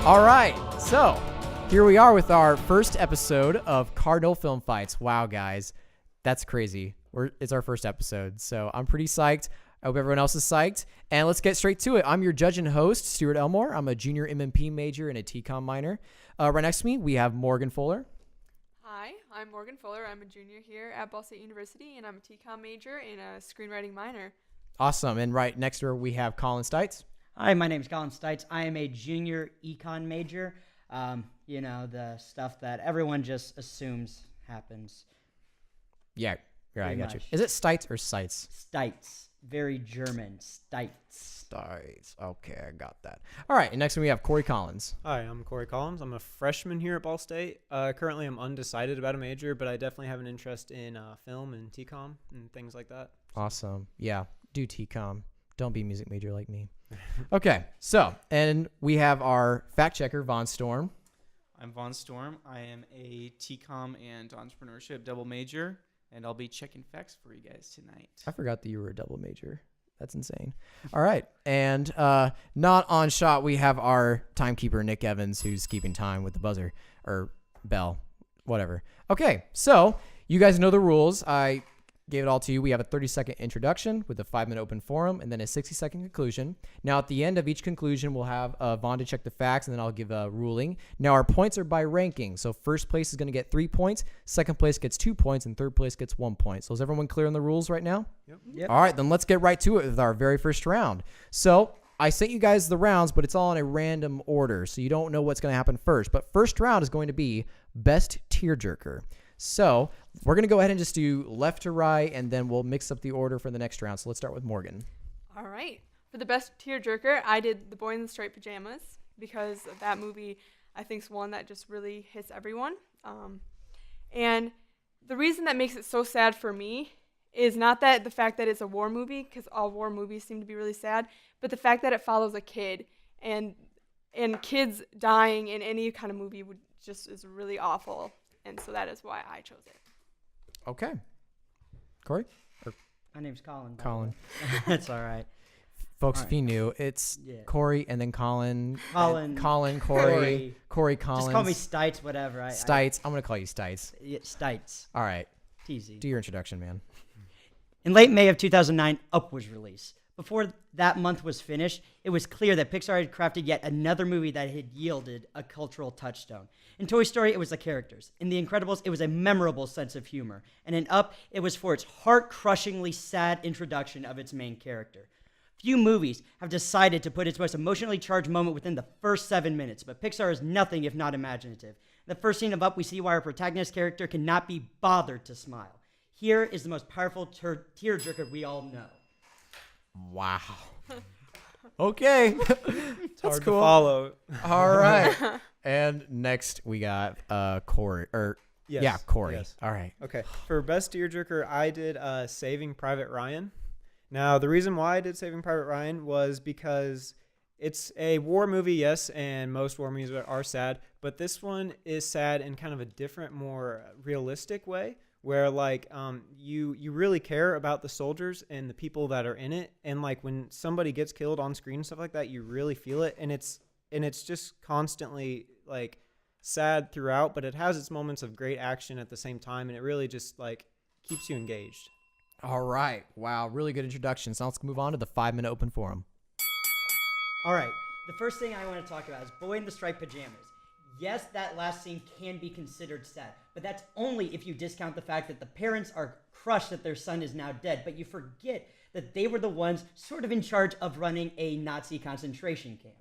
All right, so here we are with our first episode of Cardinal Film Fights. Wow, guys, that's crazy. It's our first episode, so I'm pretty psyched. I hope everyone else is psyched. And let's get straight to it. I'm your judge and host, Stuart Elmore. I'm a junior MMP major and a TCOM minor. Right next to me, we have Morgan Fuller. Hi, I'm Morgan Fuller. I'm a junior here at Ball State University, and I'm a TCOM major and a screenwriting minor. Awesome. And right next to her, we have Colin Stites. Hi, my name is Colin Stites. I am a junior econ major. The stuff that everyone just assumes happens. Yeah, I got you. much. Is it Stites or Sites? Stites. Very German. Stites. Stites. Okay, I got that. All right, and next we have Corey Collins. Hi, I'm Corey Collins. I'm a freshman here at Ball State. Currently, I'm undecided about a major, but I definitely have an interest in film and TCOM and things like that. Awesome. Yeah, do TCOM. Don't be a music major like me. Okay, so, and we have our fact checker, Vaughn Storm. I'm Vaughn Storm. I am a TCOM and entrepreneurship double major, and I'll be checking facts for you guys tonight. I forgot that you were a double major. That's insane. All right, and not on shot, we have our timekeeper, Nick Evans, who's keeping time with the buzzer, or bell, whatever. Okay, so you guys know the rules. I gave it all to you. We have a 30-second introduction with a 5-minute open forum and then a 60-second conclusion. Now, at the end of each conclusion, we'll have Vaughn to check the facts, and then I'll give a ruling. Now, our points are by ranking. So first place is going to get 3 points, second place gets 2 points, and third place gets 1 point. So is everyone clear on the rules right now? Yep. All right, then let's get right to it with our very first round. So I sent you guys the rounds, but it's all in a random order, so you don't know what's going to happen first. But first round is going to be Best Tearjerker. So we're going to go ahead and just do left to right, and then we'll mix up the order for the next round. So let's start with Morgan. All right. For the best tearjerker, I did The Boy in the Striped Pajamas because that movie, I think, is one that just really hits everyone. And the reason that makes it so sad for me is not that the fact that it's a war movie, because all war movies seem to be really sad, but the fact that it follows a kid, and kids dying in any kind of movie is really awful. And so that is why I chose it. Okay. Corey? My name's Colin. Colin. That's all right. Folks, All right. if you knew, it's Corey and then Colin. Colin. Colin, Corey. Corey Collins. Just call me Stites, whatever. Stites. I'm going to call you Stites. Stites. All right. Easy. Do your introduction, man. In late May of 2009, Up was released. Before that month was finished, it was clear that Pixar had crafted yet another movie that had yielded a cultural touchstone. In Toy Story, it was the characters. In The Incredibles, it was a memorable sense of humor. And in Up, it was for its heart-crushingly sad introduction of its main character. Few movies have decided to put its most emotionally charged moment within the first 7 minutes, but Pixar is nothing if not imaginative. In the first scene of Up, we see why our protagonist character cannot be bothered to smile. Here is the most powerful tearjerker we all know. Wow. Okay. It's hard to follow. All right. And next we got Corey. Yes. Yeah, Corey. Yes. All right. Okay. For Best Tearjerker, I did Saving Private Ryan. Now, the reason why I did Saving Private Ryan was because it's a war movie, yes, and most war movies are sad, but this one is sad in kind of a different, more realistic way, where you really care about the soldiers and the people that are in it, and like when somebody gets killed on screen and stuff like that, you really feel it, and it's just constantly like sad throughout, but it has its moments of great action at the same time, and it really just like keeps you engaged. All right. Wow. Really good introduction. So let's move on to the 5-minute open forum. All right. The first thing I want to talk about is Boy in the Striped Pajamas. Yes, that last scene can be considered sad, but that's only if you discount the fact that the parents are crushed that their son is now dead, but you forget that they were the ones sort of in charge of running a Nazi concentration camp.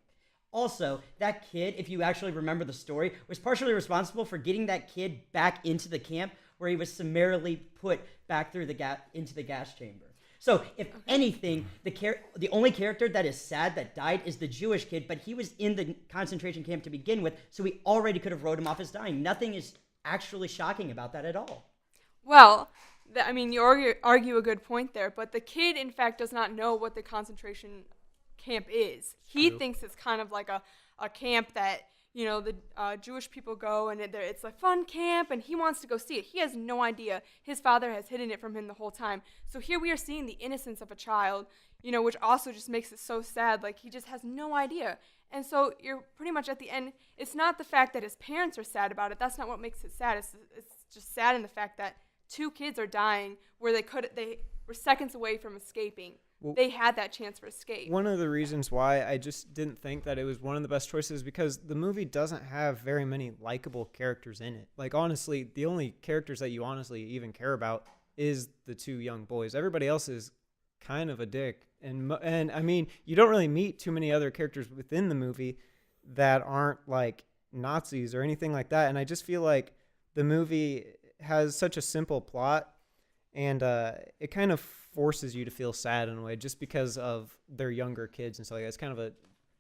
Also, that kid, if you actually remember the story, was partially responsible for getting that kid back into the camp where he was summarily put back through into the gas chamber. So, if anything, the only character that is sad that died is the Jewish kid, but he was in the concentration camp to begin with, so we already could have wrote him off as dying. Nothing is actually shocking about that at all. Well, you argue a good point there, but the kid, in fact, does not know what the concentration camp is. He thinks it's kind of like a camp that, the Jewish people go and it's like fun camp and he wants to go see it. He has no idea. His father has hidden it from him the whole time. So here we are seeing the innocence of a child, which also just makes it so sad. Like he just has no idea. And so you're pretty much at the end, it's not the fact that his parents are sad about it. That's not what makes it sad. It's just sad in the fact that 2 kids are dying where they were seconds away from escaping. Well, they had that chance for escape. One of the reasons why I just didn't think that it was one of the best choices is because the movie doesn't have very many likable characters in it. Like, honestly, the only characters that you honestly even care about is the 2 young boys. Everybody else is kind of a dick. And I mean, you don't really meet too many other characters within the movie that aren't like Nazis or anything like that. And I just feel like the movie has such a simple plot, and it kind of forces you to feel sad in a way just because of their younger kids and stuff like that. It's kind of a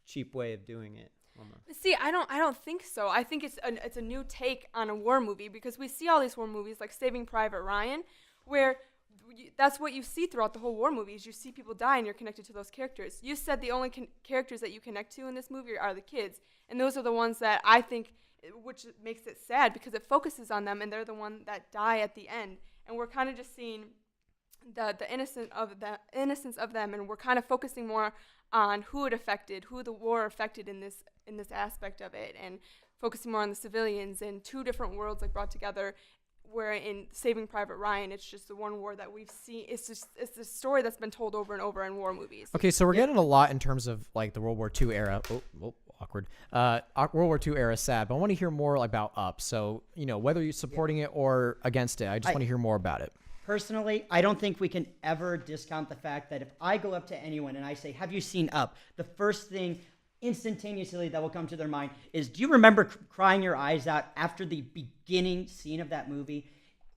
cheap way of doing it. Almost. See, I don't think so. I think it's a new take on a war movie, because we see all these war movies like Saving Private Ryan, where that's what you see throughout the whole war movies. You see people die and you're connected to those characters. You said the only characters that you connect to in this movie are the kids, and those are the ones that I think, which makes it sad because it focuses on them, and they're the one that die at the end. And we're kind of just seeing the innocence of them, and we're kind of focusing more on who the war affected in this aspect of it, and focusing more on the civilians and 2 different worlds like brought together. Where in Saving Private Ryan, it's just the one war that we've seen. It's the story that's been told over and over in war movies. Okay, so we're getting a lot in terms of like the World War II era. Awkward. World War II era sad, but I want to hear more about Up. So, whether you're supporting it or against it, I just want to hear more about it. Personally, I don't think we can ever discount the fact that if I go up to anyone and I say, have you seen Up? The first thing instantaneously that will come to their mind is, do you remember crying your eyes out after the beginning scene of that movie?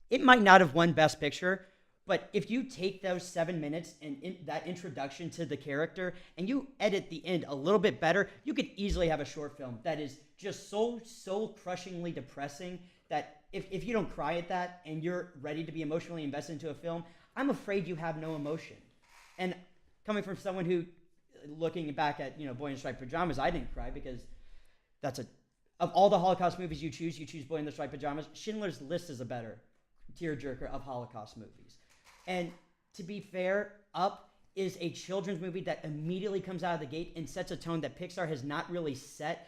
It might not have won Best Picture, but if you take those 7 minutes and that introduction to the character and you edit the end a little bit better, you could easily have a short film that is just so soul-crushingly depressing that if you don't cry at that and you're ready to be emotionally invested into a film, I'm afraid you have no emotion. And coming from someone who, looking back at Boy in Striped Pajamas, I didn't cry because of all the Holocaust movies you choose Boy in the Striped Pajamas. Schindler's List is a better tearjerker of Holocaust movies. And to be fair, Up is a children's movie that immediately comes out of the gate and sets a tone that Pixar has not really set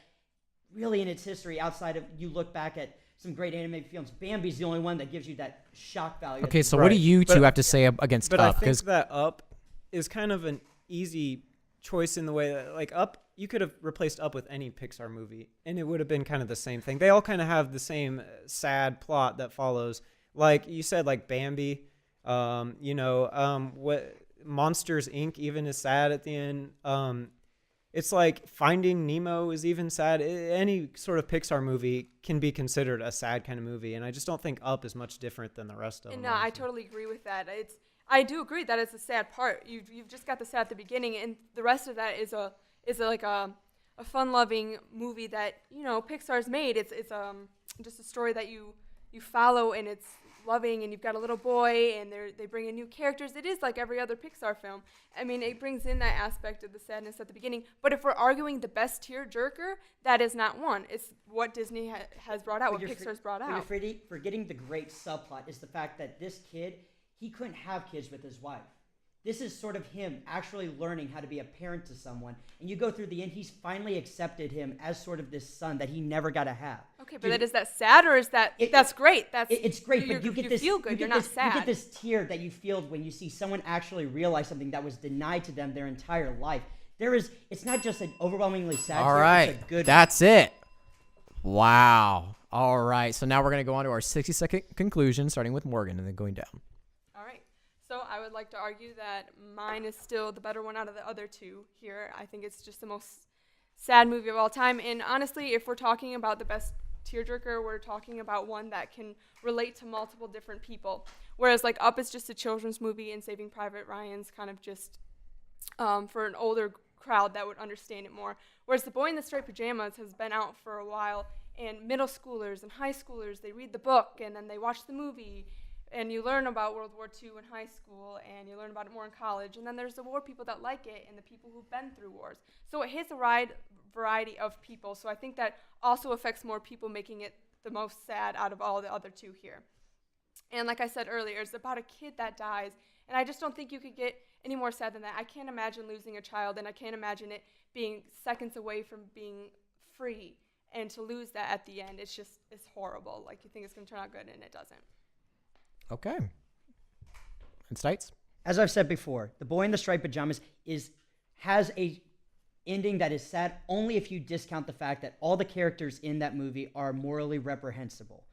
really in its history outside of, you look back at some great animated films. Bambi's the only one that gives you that shock value. Okay, so what do you two have to say against Up? But I think that Up is kind of an easy choice in the way that, like, Up, you could have replaced Up with any Pixar movie and it would have been kind of the same thing. They all kind of have the same sad plot that follows. Like you said, like Bambi, what Monsters Inc. even is sad at the end. It's like Finding Nemo is even sad. Any sort of Pixar movie can be considered a sad kind of movie, and I just don't think Up is much different than the rest of them. No, I totally agree with that. I do agree that it's a sad part. You've just got the sad at the beginning, and the rest of that is a fun-loving movie that Pixar's made. It's just a story that you follow, and it's loving, and you've got a little boy, and they bring in new characters. It is like every other Pixar film. I mean, it brings in that aspect of the sadness at the beginning. But if we're arguing the best tearjerker, that is not one. It's what Disney has brought out, what Pixar's brought out. But you're forgetting the great subplot is the fact that this kid, he couldn't have kids with his wife. This is sort of him actually learning how to be a parent to someone. And you go through the end, he's finally accepted him as sort of this son that he never got to have. Okay, but is that sad, or is that that's great? It's great, but you get this, feel good. You're not sad. You get this tear that you feel when you see someone actually realize something that was denied to them their entire life. It's not just an overwhelmingly sad All tear. right, It's a good that's it. Wow. All right, so now we're going to go on to our 60-second conclusion, starting with Morgan and then going down. So I would like to argue that mine is still the better one out of the other two here. I think it's just the most sad movie of all time. And honestly, if we're talking about the best tearjerker, we're talking about one that can relate to multiple different people. Whereas like Up is just a children's movie, and Saving Private Ryan's kind of just for an older crowd that would understand it more. Whereas The Boy in the Striped Pajamas has been out for a while, and middle schoolers and high schoolers, they read the book and then they watch the movie. and you learn about World War II in high school, and you learn about it more in college. And then there's the war people that like it and the people who've been through wars. So it hits a wide variety of people. So I think that also affects more people, making it the most sad out of all the other two here. And like I said earlier, it's about a kid that dies, and I just don't think you could get any more sad than that. I can't imagine losing a child, and I can't imagine it being seconds away from being free, and to lose that at the end, it's horrible. Like, you think it's going to turn out good, and it doesn't. Okay. And Stites? As I've said before, The Boy in the Striped Pajamas has a ending that is sad only if you discount the fact that all the characters in that movie are morally reprehensible.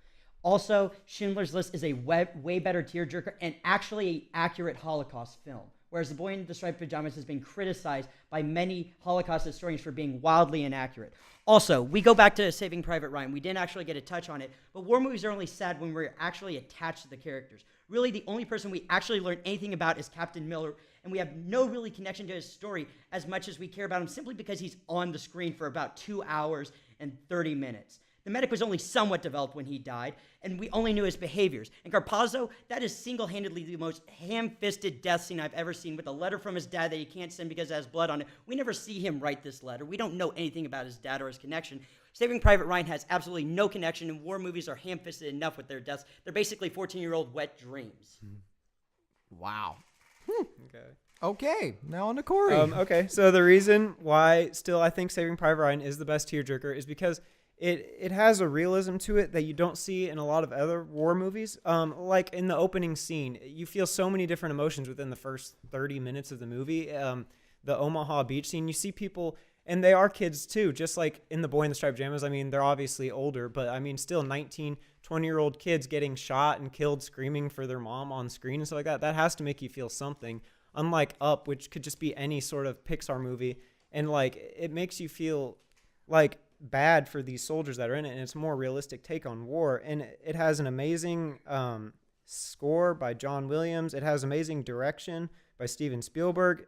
Also, Schindler's List is a way better tearjerker and actually an accurate Holocaust film, whereas The Boy in the Striped Pajamas has been criticized by many Holocaust historians for being wildly inaccurate. Also, we go back to Saving Private Ryan. We didn't actually get a touch on it, but war movies are only sad when we're actually attached to the characters. Really, the only person we actually learn anything about is Captain Miller, and we have no really connection to his story as much as we care about him simply because he's on the screen for about 2 hours and 30 minutes. The medic was only somewhat developed when he died, and we only knew his behaviors. And Carpazzo, that is single-handedly the most ham-fisted death scene I've ever seen, with a letter from his dad that he can't send because it has blood on it. We never see him write this letter. We don't know anything about his dad or his connection. Saving Private Ryan has absolutely no connection, and war movies are ham-fisted enough with their deaths. They're basically 14-year-old wet dreams. Wow. Okay. Okay, now on to Corey. Okay, so the reason why still I think Saving Private Ryan is the best tearjerker is because it has a realism to it that you don't see in a lot of other war movies. Like in the opening scene, you feel so many different emotions within the first 30 minutes of the movie. The Omaha Beach scene, you see people, and they are kids too, just like in The Boy in the Striped Pajamas. I mean, they're obviously older, but I mean, still 19, 20-year-old kids getting shot and killed, screaming for their mom on screen and stuff like that. That has to make you feel something. Unlike Up, which could just be any sort of Pixar movie, and like it makes you feel like bad for these soldiers that are in it, and it's a more realistic take on war. And it has an amazing score by John Williams. It has amazing direction by Steven Spielberg.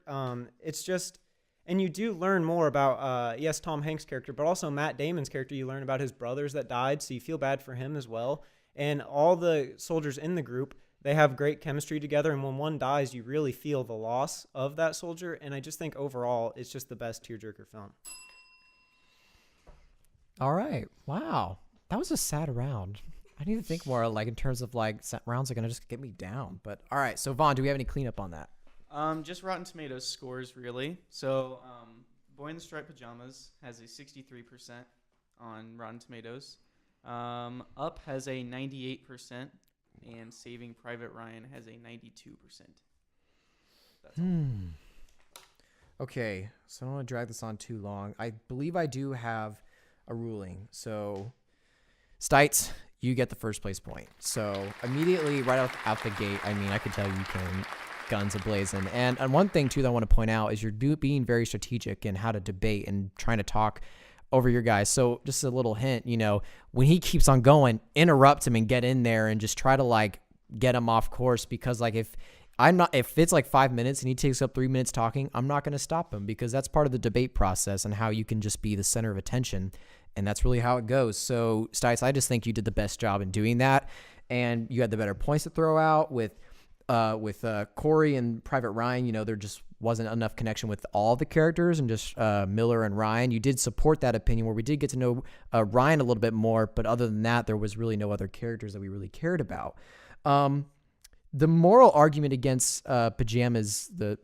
It's just, and you do learn more about yes, Tom Hanks' character, but also Matt Damon's character. You learn about his brothers that died, so you feel bad for him as well. And all the soldiers in the group, they have great chemistry together, and when one dies, you really feel the loss of that soldier. And I just think overall, it's just the best tearjerker film. All right. Wow. That was a sad round. I need to think more like in terms of like rounds are going to just get me down. But all right. So Vaughn, do we have any cleanup on that? Just Rotten Tomatoes scores, really. So Boy in the Striped Pajamas has a 63% on Rotten Tomatoes. Up has a 98%, and Saving Private Ryan has a 92%. That's all. Okay. So I don't want to drag this on too long. I believe I do have a ruling. So Stites, you get the first place point. So immediately right out the gate, I mean, I could tell you can guns a-blazing. And one thing too that I want to point out is you're being very strategic in how to debate and trying to talk over your guys. So just a little hint, you know, when he keeps on going, interrupt him and get in there and just try to like get him off course, because like if it's like 5 minutes and he takes up 3 minutes talking, I'm not going to stop him, because that's part of the debate process and how you can just be the center of attention. And that's really how it goes. So Stites, I just think you did the best job in doing that. And you had the better points to throw out with Corey and Private Ryan. You know, there just wasn't enough connection with all the characters, and just Miller and Ryan. You did support that opinion where we did get to know Ryan a little bit more. But other than that, there was really no other characters that we really cared about. The moral argument against pajamas, Boy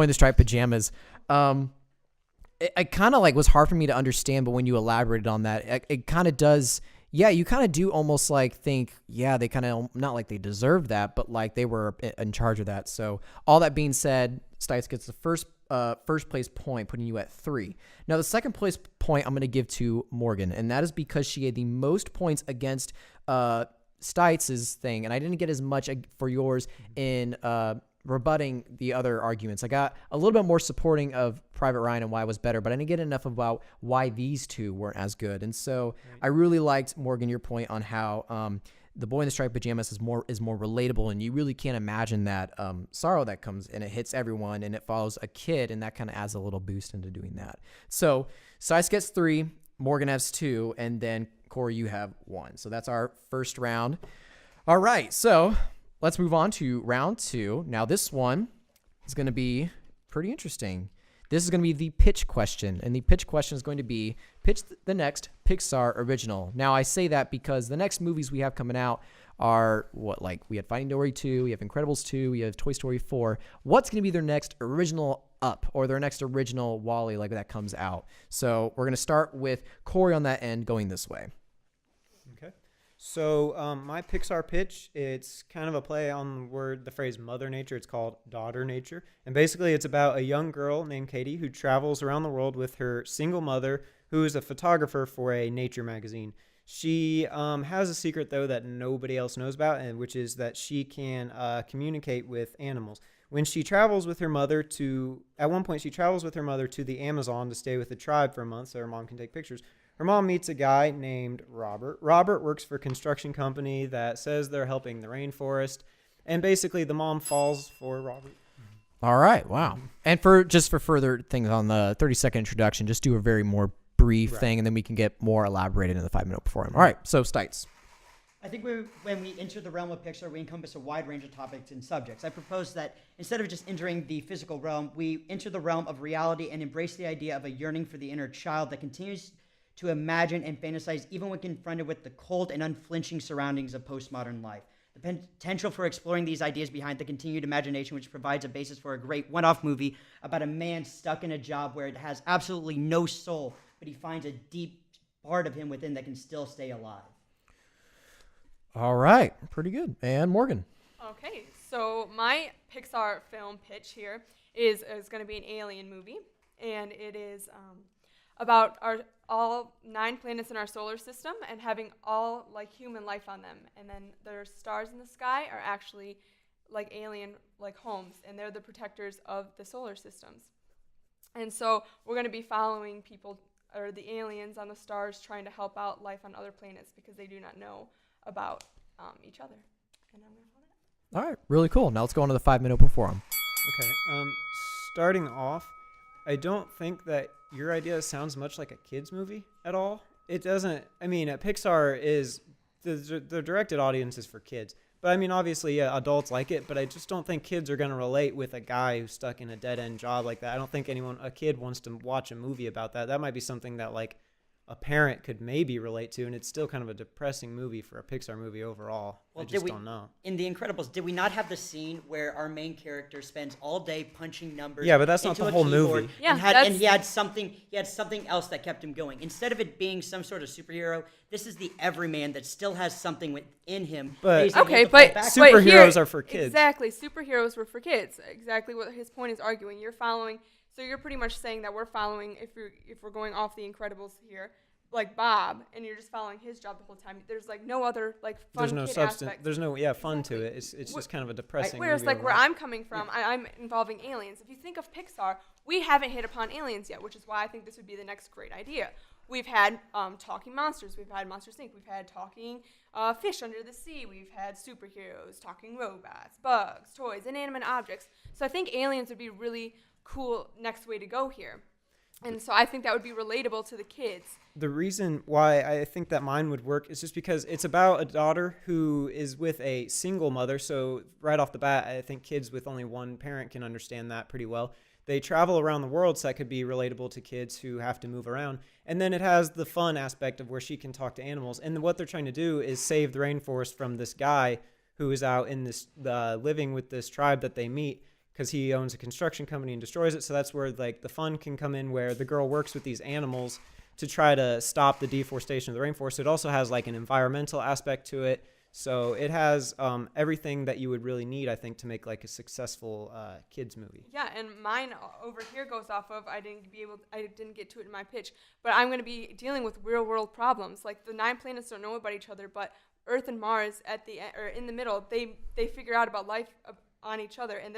in the Striped Pajamas, it kind of like was hard for me to understand, but when you elaborated on that, it kind of does. Yeah, you kind of do almost like think, yeah, they kind of, not like they deserve that, but like they were in charge of that. So all that being said, Stites gets the first place point, putting you at 3. Now the second place point I'm going to give to Morgan, and that is because she had the most points against Stites' thing, and I didn't get as much for yours in rebutting the other arguments. I got a little bit more supporting of Private Ryan and why it was better, but I didn't get enough about why these two weren't as good. And so I really liked, Morgan, your point on how The Boy in the Striped Pajamas is more relatable, and you really can't imagine that sorrow that comes and it hits everyone, and it follows a kid, and that kind of adds a little boost into doing that. So Stites gets 3, Morgan has 2, and then Corey, you have 1. So that's our first round. All right, so let's move on to round 2. Now, this one is going to be pretty interesting. This is going to be the pitch question, and the pitch question is going to be pitch the next Pixar original. Now, I say that because the next movies we have coming out are we had Finding Dory 2, we have Incredibles 2, we have Toy Story 4. What's going to be their next original Up or their next original WALL-E that comes out? So we're going to start with Corey on that end going this way. Okay. So my Pixar pitch, it's kind of a play on the phrase Mother Nature. It's called Daughter Nature. And basically it's about a young girl named Katie who travels around the world with her single mother, who is a photographer for a nature magazine. She has a secret, though, that nobody else knows about, and which is that she can communicate with animals. When she travels with her mother at one point, she travels with her mother to the Amazon to stay with the tribe for a month so her mom can take pictures. Her mom meets a guy named Robert. Robert works for a construction company that says they're helping the rainforest, and basically the mom falls for Robert. All right, wow. And for further things on the 30-second introduction, just do a very more brief thing, and then we can get more elaborated in the 5-minute performance. All right, so Stites. I think when we enter the realm of Pixar, we encompass a wide range of topics and subjects. I propose that instead of just entering the physical realm, we enter the realm of reality and embrace the idea of a yearning for the inner child that continues to imagine and fantasize even when confronted with the cold and unflinching surroundings of postmodern life. The potential for exploring these ideas behind the continued imagination, which provides a basis for a great one-off movie about a man stuck in a job where it has absolutely no soul, but he finds a deep part of him within that can still stay alive. All right, pretty good. And Morgan. Okay, so my Pixar film pitch here is going to be an alien movie, and it is about all 9 planets in our solar system and having all human life on them, and then their stars in the sky are actually alien homes, and they're the protectors of the solar systems. And so we're going to be following people or the aliens on the stars trying to help out life on other planets because they do not know about each other. And I'm going to follow that. All right, really cool. Now let's go on to the 5-minute open forum. Okay. Starting off, I don't think that your idea sounds much like a kid's movie at all. It doesn't. I mean, Pixar is the directed audience is for kids. But I mean, obviously, yeah, adults like it. But I just don't think kids are going to relate with a guy who's stuck in a dead-end job like that. I don't think a kid wants to watch a movie about that. That might be something that a parent could maybe relate to, and it's still kind of a depressing movie for a Pixar movie overall. Well, I just don't know. In The Incredibles, did we not have the scene where our main character spends all day punching numbers? Yeah, but that's not into the a whole keyboard movie. Yeah, and he had something else that kept him going. Instead of it being some sort of superhero, this is the everyman that still has something within him. But superheroes are for kids. Exactly, superheroes were for kids. Exactly what his point is arguing. You're following. So you're pretty much saying that we're following. If we're going off The Incredibles here. Like Bob, and you're just following his job the whole time. There's no other fun. There's no kid substance. aspect. There's no fun to it. It's just kind of a depressing. Whereas movie where overall. I'm coming from, I'm involving aliens. If you think of Pixar, we haven't hit upon aliens yet, which is why I think this would be the next great idea. We've had talking monsters. We've had Monsters Inc. We've had talking fish under the sea. We've had superheroes, talking robots, bugs, toys, inanimate objects. So I think aliens would be really cool next way to go here. And so I think that would be relatable to the kids. The reason why I think that mine would work is just because it's about a daughter who is with a single mother. So right off the bat, I think kids with only one parent can understand that pretty well. They travel around the world, so that could be relatable to kids who have to move around. And then it has the fun aspect of where she can talk to animals. And what they're trying to do is save the rainforest from this guy who is out in this living with this tribe that they meet, because he owns a construction company and destroys it. So that's where the fun can come in, where the girl works with these animals to try to stop the deforestation of the rainforest. It also has an environmental aspect to it. So it has everything that you would really need, I think, to make a successful kids movie. Yeah, and mine over here goes off of I didn't get to it in my pitch, but I'm going to be dealing with real world problems. The 9 planets don't know about each other, but Earth and Mars in the middle, they figure out about life on each other, and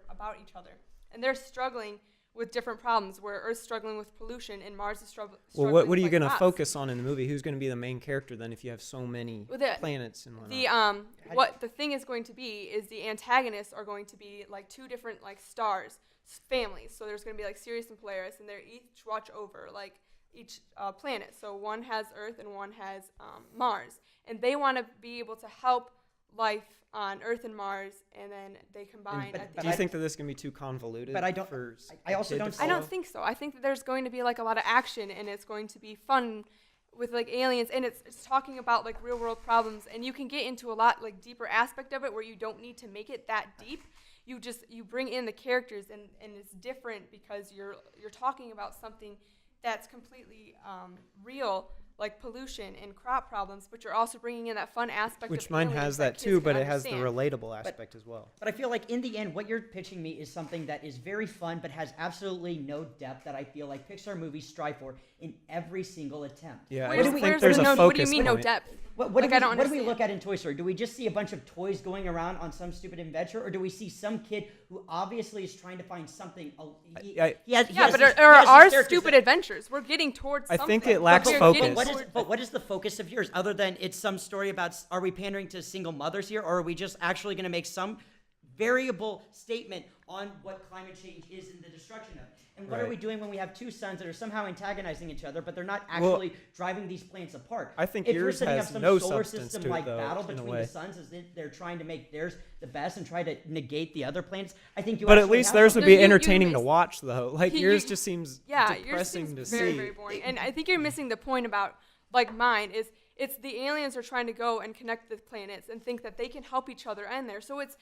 about each other, and they're struggling with different problems. Where Earth's struggling with pollution, and Mars is struggling. Well, what are you going to crops. focus on in the movie? Who's going to be the main character then, if you have so many planets and whatnot? What the thing is going to be is the antagonists are going to be 2 different stars, families. So there's going to be Sirius and Polaris, and they're each watch over each planet. So one has Earth and one has Mars, and they want to be able to help life on Earth and Mars, and then they combine. but Do you think that this can be too convoluted? But I don't- For I also a kid to don't- I don't follow? think so. I think that there's going to be like a lot of action, and it's going to be fun with like aliens, and it's talking about like real world problems, and you can get into a lot like deeper aspect of it where you don't need to make it that deep. You bring in the characters, and it's different because you're talking about something that's completely real, like pollution and crop problems, but you're also bringing in that fun aspect. Which of mine aliens has that that kids too, can but it has the understand. relatable aspect as well. But I feel like in the end, what you're pitching me is something that is very fun, but has absolutely no depth that I feel like Pixar movies strive for in every single attempt. Yeah, I Where's- don't do we- think where's there's the a no, focus what do you mean no point. depth? What Like, I don't what do we understand. look at in Toy Story? Do we just see a bunch of toys going around on some stupid adventure, or do we see some kid who obviously is trying to find something? He has Yeah, these- but he has are these our characters stupid that- adventures? We're getting towards I something. think it lacks We're focus. getting But towards- what is the focus of yours, other than it's some story about? Are we pandering to single mothers here, or are we just actually going to make some variable statement on what climate change is and the destruction of it? And what are Right. we doing when we have two sons that are somehow antagonizing each other, but they're not Well, actually driving these plants apart? I think if you're yours setting has up some no solar substance system to it, like though, battle in a between way. the suns, as they're trying to make theirs the best and try to negate the other planets, I think you. But at actually least have theirs would something. be No, you entertaining to miss- watch, though. Like You- yours you- just seems Yeah, yours depressing seems to very, see. very boring. And I think you're missing the point about like mine is it's the aliens are trying to go and connect the planets and think that they can help each other in there. So it's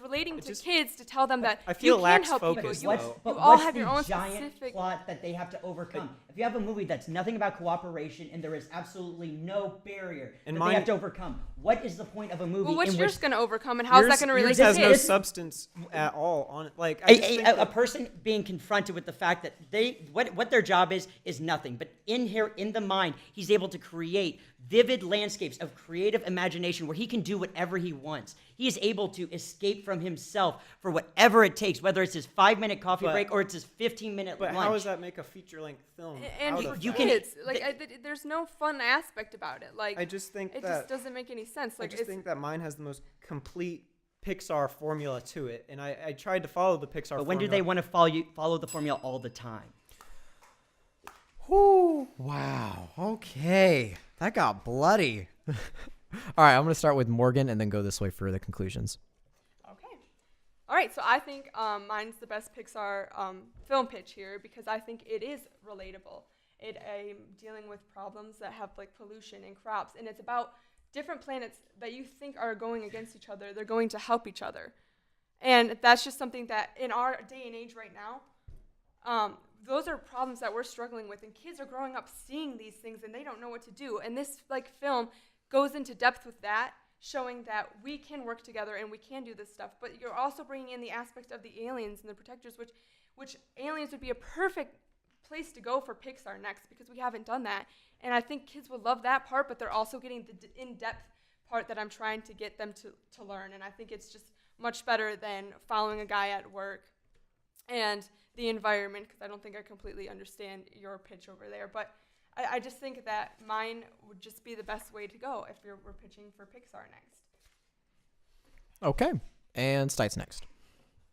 relating to just- kids to tell them that I you feel it can lacks help focus, people. though. But You all what's have the your own giant specific plot that they have to overcome? If you have a movie that's nothing about cooperation and there is absolutely no barrier And that mine- they have to overcome, what is the point of a movie Well, what's in yours which going to overcome, and how's that going to relate yours to has no kids? substance at all on it. Like I just think a that- person being confronted with the fact that what their job is nothing, but in the mind, he's able to create vivid landscapes of creative imagination where he can do whatever he wants. He is able to escape from himself for whatever it takes, whether it's his 5-minute coffee But- break or it's his 15-minute But lunch. how does that make a feature-length film? And out for of you that? can- kids, like there's no fun aspect about it. Like I just think it that just doesn't make any sense. I Like just it's, think that mine has the most complete Pixar formula to it, and I tried to follow the Pixar. But when do formula. they want to follow the formula all the time? Whew, wow. Okay. That got bloody. All right, I'm going to start with Morgan and then go this way for the conclusions. okay. All right, so I think mine's the best Pixar film pitch here because I think it is relatable. It dealing with problems that have like pollution and crops, and it's about different planets that you think are going against each other. They're going to help each other, and that's just something that in our day and age right now, those are problems that we're struggling with, and kids are growing up seeing these things and they don't know what to do. And this like film goes into depth with that, showing that we can work together and we can do this stuff. But you're also bringing in the aspect of the aliens and the protectors, which aliens would be a perfect place to go for Pixar next because we haven't done that. And I think kids would love that part, but they're also getting the in-depth part that I'm trying to get them to learn. And I think it's just much better than following a guy at work and the environment, because I don't think I completely understand your pitch over there. But I just think that mine would just be the best way to go if we're pitching for Pixar next. Okay. And Stites next.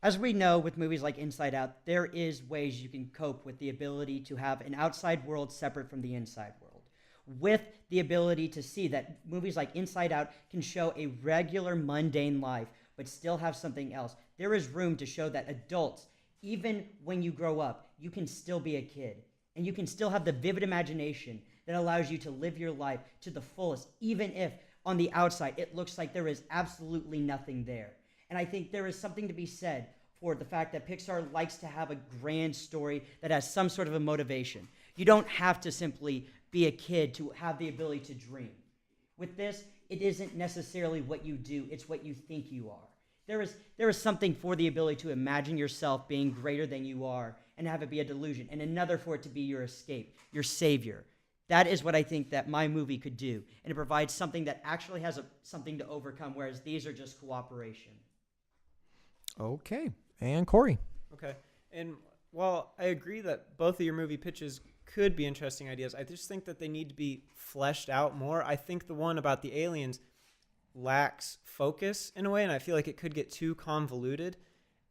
As we know with movies like Inside Out, there is ways you can cope with the ability to have an outside world separate from the inside world. With the ability to see that movies like Inside Out can show a regular mundane life, but still have something else. There is room to show that adults, even when you grow up, you can still be a kid. And you can still have the vivid imagination that allows you to live your life to the fullest, even if on the outside it looks like there is absolutely nothing there. And I think there is something to be said for the fact that Pixar likes to have a grand story that has some sort of a motivation. You don't have to simply be a kid to have the ability to dream. With this, it isn't necessarily what you do, it's what you think you are. There is something for the ability to imagine yourself being greater than you are and have it be a delusion, and another for it to be your escape, your savior. That is what I think that my movie could do, and it provides something that actually has something to overcome, whereas these are just cooperation. Okay. And Corey. Okay. And while I agree that both of your movie pitches could be interesting ideas, I just think that they need to be fleshed out more. I think the one about the aliens lacks focus in a way, and I feel like it could get too convoluted.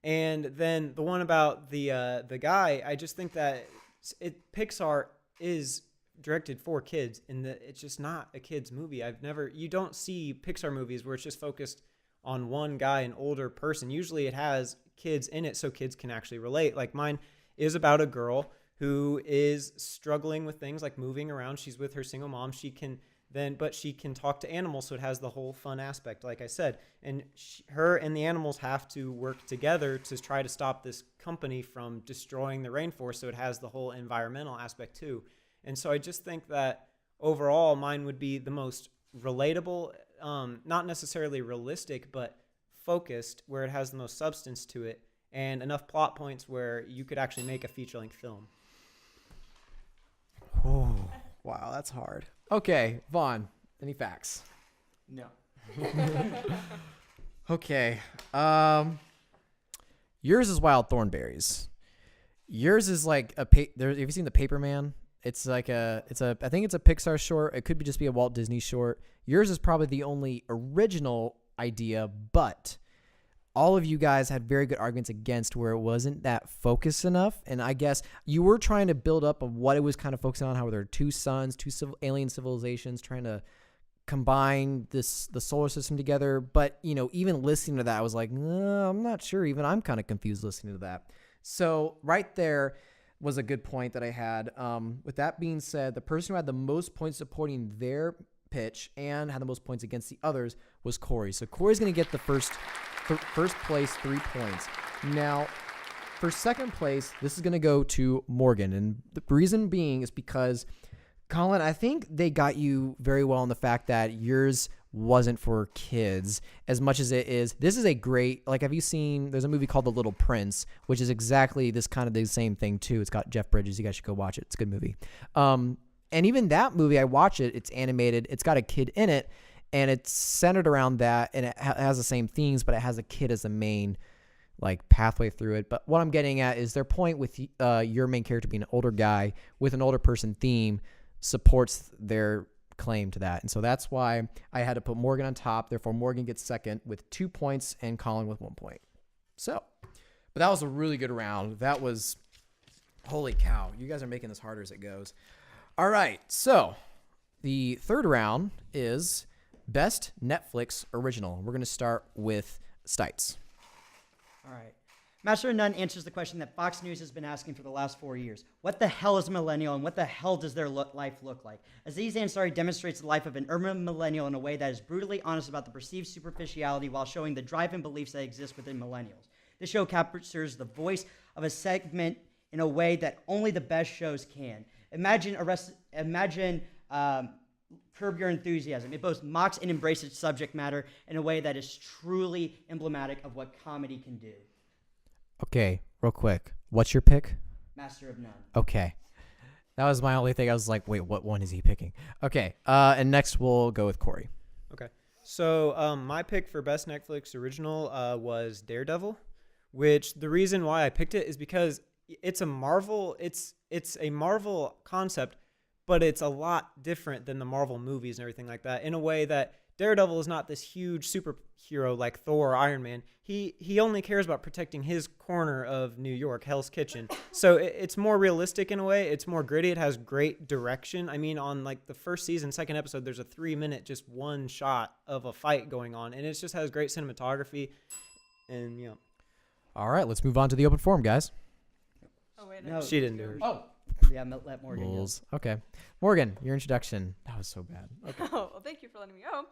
And then the one about the guy, I just think that Pixar is directed for kids, and it's just not a kids movie. You don't see Pixar movies where it's just focused on one guy, an older person. Usually it has kids in it so kids can actually relate. Like mine is about a girl who is struggling with things like moving around. She's with her single mom. But she can talk to animals, so it has the whole fun aspect, like I said. And her and the animals have to work together to try to stop this company from destroying the rainforest, so it has the whole environmental aspect too. And so I just think that overall mine would be the most relatable, not necessarily realistic, but focused, where it has the most substance to it, and enough plot points where you could actually make a feature-length film. Oh, wow, that's hard. Okay, Vaughn, any facts? No. Okay. Yours is Wild Thornberries. Yours is like have you seen The Paper Man? It's like I think it's a Pixar short. It could just be a Walt Disney short. Yours is probably the only original idea, but all of you guys had very good arguments against where it wasn't that focused enough. And I guess you were trying to build up of what it was kind of focusing on, how there are two suns, alien civilizations trying to combine the solar system together. But, even listening to that, I was like, no, I'm not sure. Even I'm kind of confused listening to that. So right there was a good point that I had. With that being said, the person who had the most points supporting their pitch and had the most points against the others was Corey. So Corey's going to get the first place 3 points. Now, for second place, this is going to go to Morgan. And the reason being is because, Colin, I think they got you very well on the fact that yours wasn't for kids as much as it is. This is a great, have you seen, there's a movie called The Little Prince, which is exactly this kind of the same thing too. It's got Jeff Bridges. You guys should go watch it. It's a good movie. And even that movie, I watch it. It's animated. It's got a kid in it. And it's centered around that, and it has the same themes, but it has a kid as the main, pathway through it. But what I'm getting at is their point with your main character being an older guy with an older person theme supports their claim to that. And so that's why I had to put Morgan on top. Therefore, Morgan gets second with 2 points and Colin with 1 point. So, but that was a really good round. That was, holy cow. You guys are making this harder as it goes. All right. So the third round is Best Netflix Original. We're going to start with Stites. All right. Master of None answers the question that Fox News has been asking for the last 4 years. What the hell is a millennial, and what the hell does their life look like? Aziz Ansari demonstrates the life of an urban millennial in a way that is brutally honest about the perceived superficiality while showing the drive and beliefs that exist within millennials. This show captures the voice of a segment in a way that only the best shows can. Imagine Curb Your Enthusiasm. It both mocks and embraces subject matter in a way that is truly emblematic of what comedy can do. Okay, real quick. What's your pick? Master of None. Okay. That was my only thing. I was like, wait, what one is he picking? Okay, and next we'll go with Corey. Okay. So my pick for Best Netflix Original was Daredevil, which the reason why I picked it is because it's a Marvel a Marvel concept, but it's a lot different than the Marvel movies and everything like that, in a way that Daredevil is not this huge superhero like Thor or Iron Man. He only cares about protecting his corner of New York, Hell's Kitchen. So it's more realistic in a way. It's more gritty. It has great direction. I mean, on the first season, second episode, there's a 3-minute just one shot of a fight going on, and it just has great cinematography. And yeah. All right, let's move on to the open forum, guys. Oh, wait. No. She didn't do hers. Oh. Yeah, let Morgan go. Rules. Okay. Morgan, your introduction. That was so bad. Okay. Oh, well, thank you for letting me go.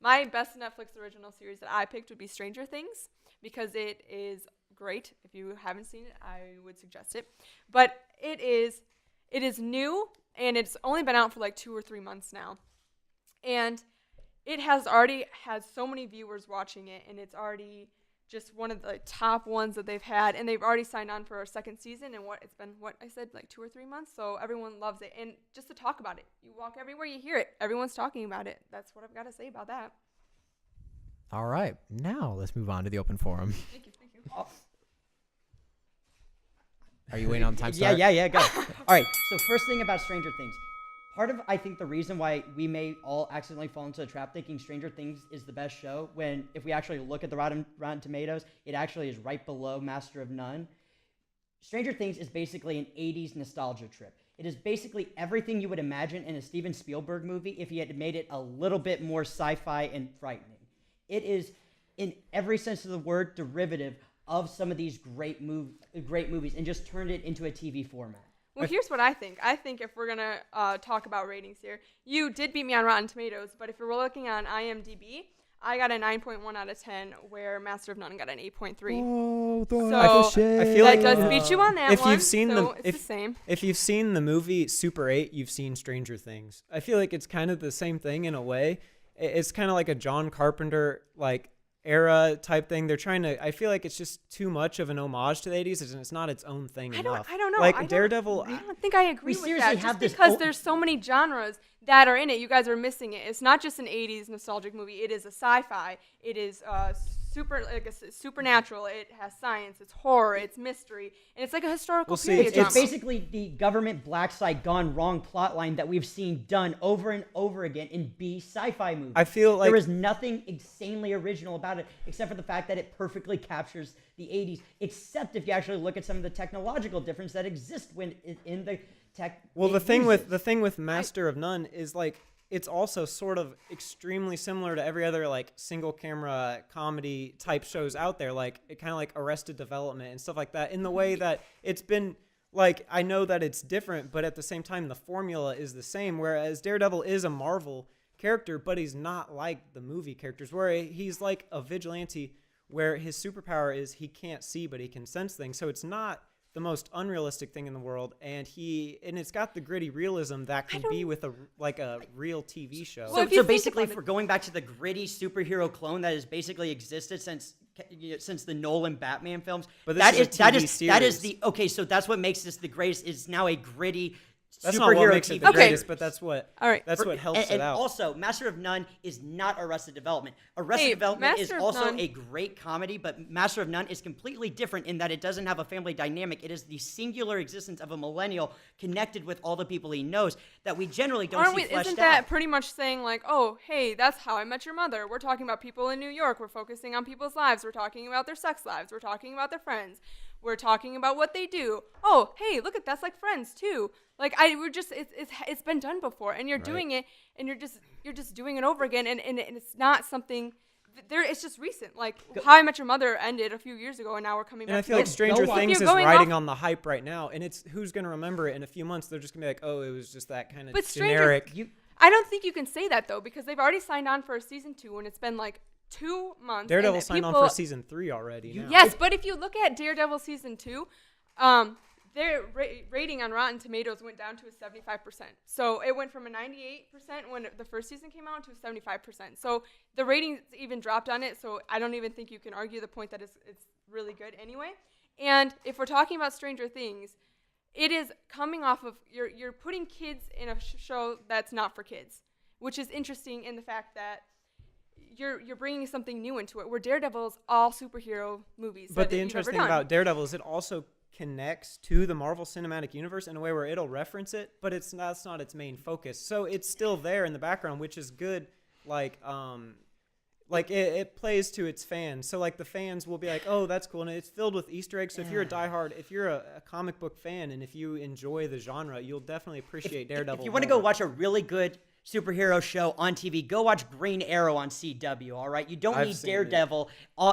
My best Netflix original series that I picked would be Stranger Things, because it is great. If you haven't seen it, I would suggest it. But it is new, and it's only been out for 2 or 3 months now. And it has already had so many viewers watching it, and it's already just one of the top ones that they've had, and they've already signed on for a second season, and it's been 2 or 3 months, so everyone loves it. And just to talk about it, you walk everywhere, you hear it, everyone's talking about it. That's what I've got to say about that. All right. Now let's move on to the open forum. Thank you. Are you waiting on time start? Yeah, go. All right, so first thing about Stranger Things. Part of, I think, the reason why we may all accidentally fall into the trap thinking Stranger Things is the best show, when if we actually look at the Rotten Tomatoes, it actually is right below Master of None. Stranger Things is basically an 80s nostalgia trip. It is basically everything you would imagine in a Steven Spielberg movie if he had made it a little bit more sci-fi and frightening. It is, in every sense of the word, derivative of some of these great movies and just turned it into a TV format. Well, here's what I think. I think if we're going to talk about ratings here, you did beat me on Rotten Tomatoes, but if you're looking on IMDb, I got a 9.1 out of 10, where Master of None got an 8.3. Oh, so I feel that like does beat you on that if one. you've seen it's the same. If you've seen the movie Super 8, you've seen Stranger Things. I feel like it's kind of the same thing in a way. It's kind of like a John Carpenter like era type thing. They're trying to. I feel like it's just too much of an homage to the 80s, and it's not its own thing enough. I don't know. Like Daredevil. I don't think I agree with seriously that. have Just this because there's so many genres that are in it, you guys are missing it. It's not just an 80s nostalgic movie. It is a sci-fi. It is supernatural. It has science. It's horror. It's mystery, and it's like a historical period drama. It's basically the government black site gone wrong plotline that we've seen done over and over again in B sci-fi movies. I feel like there is nothing insanely original about it except for the fact that it perfectly captures the 80s, except if you actually look at some of the technological difference that exists when in the tech. Well, the thing with Master of None is like it's also sort of extremely similar to every other like single camera comedy type shows out there, like it kind of like Arrested Development and stuff like that, in the way that it's been like, I know that it's different, but at the same time the formula is the same, whereas Daredevil is a Marvel character, but he's not like the movie characters, where he's like a vigilante where his superpower is he can't see but he can sense things. So it's not the most unrealistic thing in the world, and it's got the gritty realism that can be with a real TV show. Well, So basically, if we're going back to the gritty superhero clone that has basically existed since the Nolan Batman films, But that this is is a that is TV the okay. So that's what makes this the greatest. Is now a gritty That's superhero not what makes TV it the Okay. greatest, but that's what All right. what helps and it out. Also, Master of None is not Arrested Development. Arrested Hey, Development is Master of also None- a great comedy, but Master of None is completely different in that it doesn't have a family dynamic. It is the singular existence of a millennial connected with all the people he knows that we generally don't see fleshed Isn't out. that pretty much saying like, oh, hey, that's How I Met Your Mother. We're talking about people in New York. We're focusing on people's lives. We're talking about their sex lives. We're talking about their friends. We're talking about what they do. Oh, hey, look at that's like Friends too. Like it's been done before, and you're doing it, and you're just doing it over again, and it's not something. It's just recent. Like How I Met Your Mother ended a few years ago, and now we're coming back. And I feel to like it. Stranger Go Things You're is going riding off- on the hype right now, and it's who's going to remember it in a few months? They're just going to be like, oh, it was just that kind of But generic. I don't think you can say that though, because they've already signed on for a season 2, and it's been like 2 months. Daredevil and signed on people- for season 3 already. Now. Yes, but if you look at Daredevil season 2, their rating on Rotten Tomatoes went down to a 75%. So it went from a 98% when the first season came out to a 75%. So the ratings even dropped on it. So I don't even think you can argue the point that it's really good anyway. And if we're talking about Stranger Things, it is coming off of you're putting kids in a show that's not for kids, which is interesting in the fact that you're bringing something new into it, where Daredevil's all superhero movies. But that the you've interesting ever thing done. about Daredevil is it also connects to the Marvel Cinematic Universe in a way where it'll reference it, but that's not its main focus. So it's still there in the background, which is good. Like it plays to its fans. So like the fans will be like, oh, that's cool, and it's filled with Easter eggs. So if you're a comic book fan, and if you enjoy the genre, you'll definitely appreciate Daredevil. If you want to go watch a really good superhero show on TV, go watch Green Arrow on CW. All right, you don't I've need seen Daredevil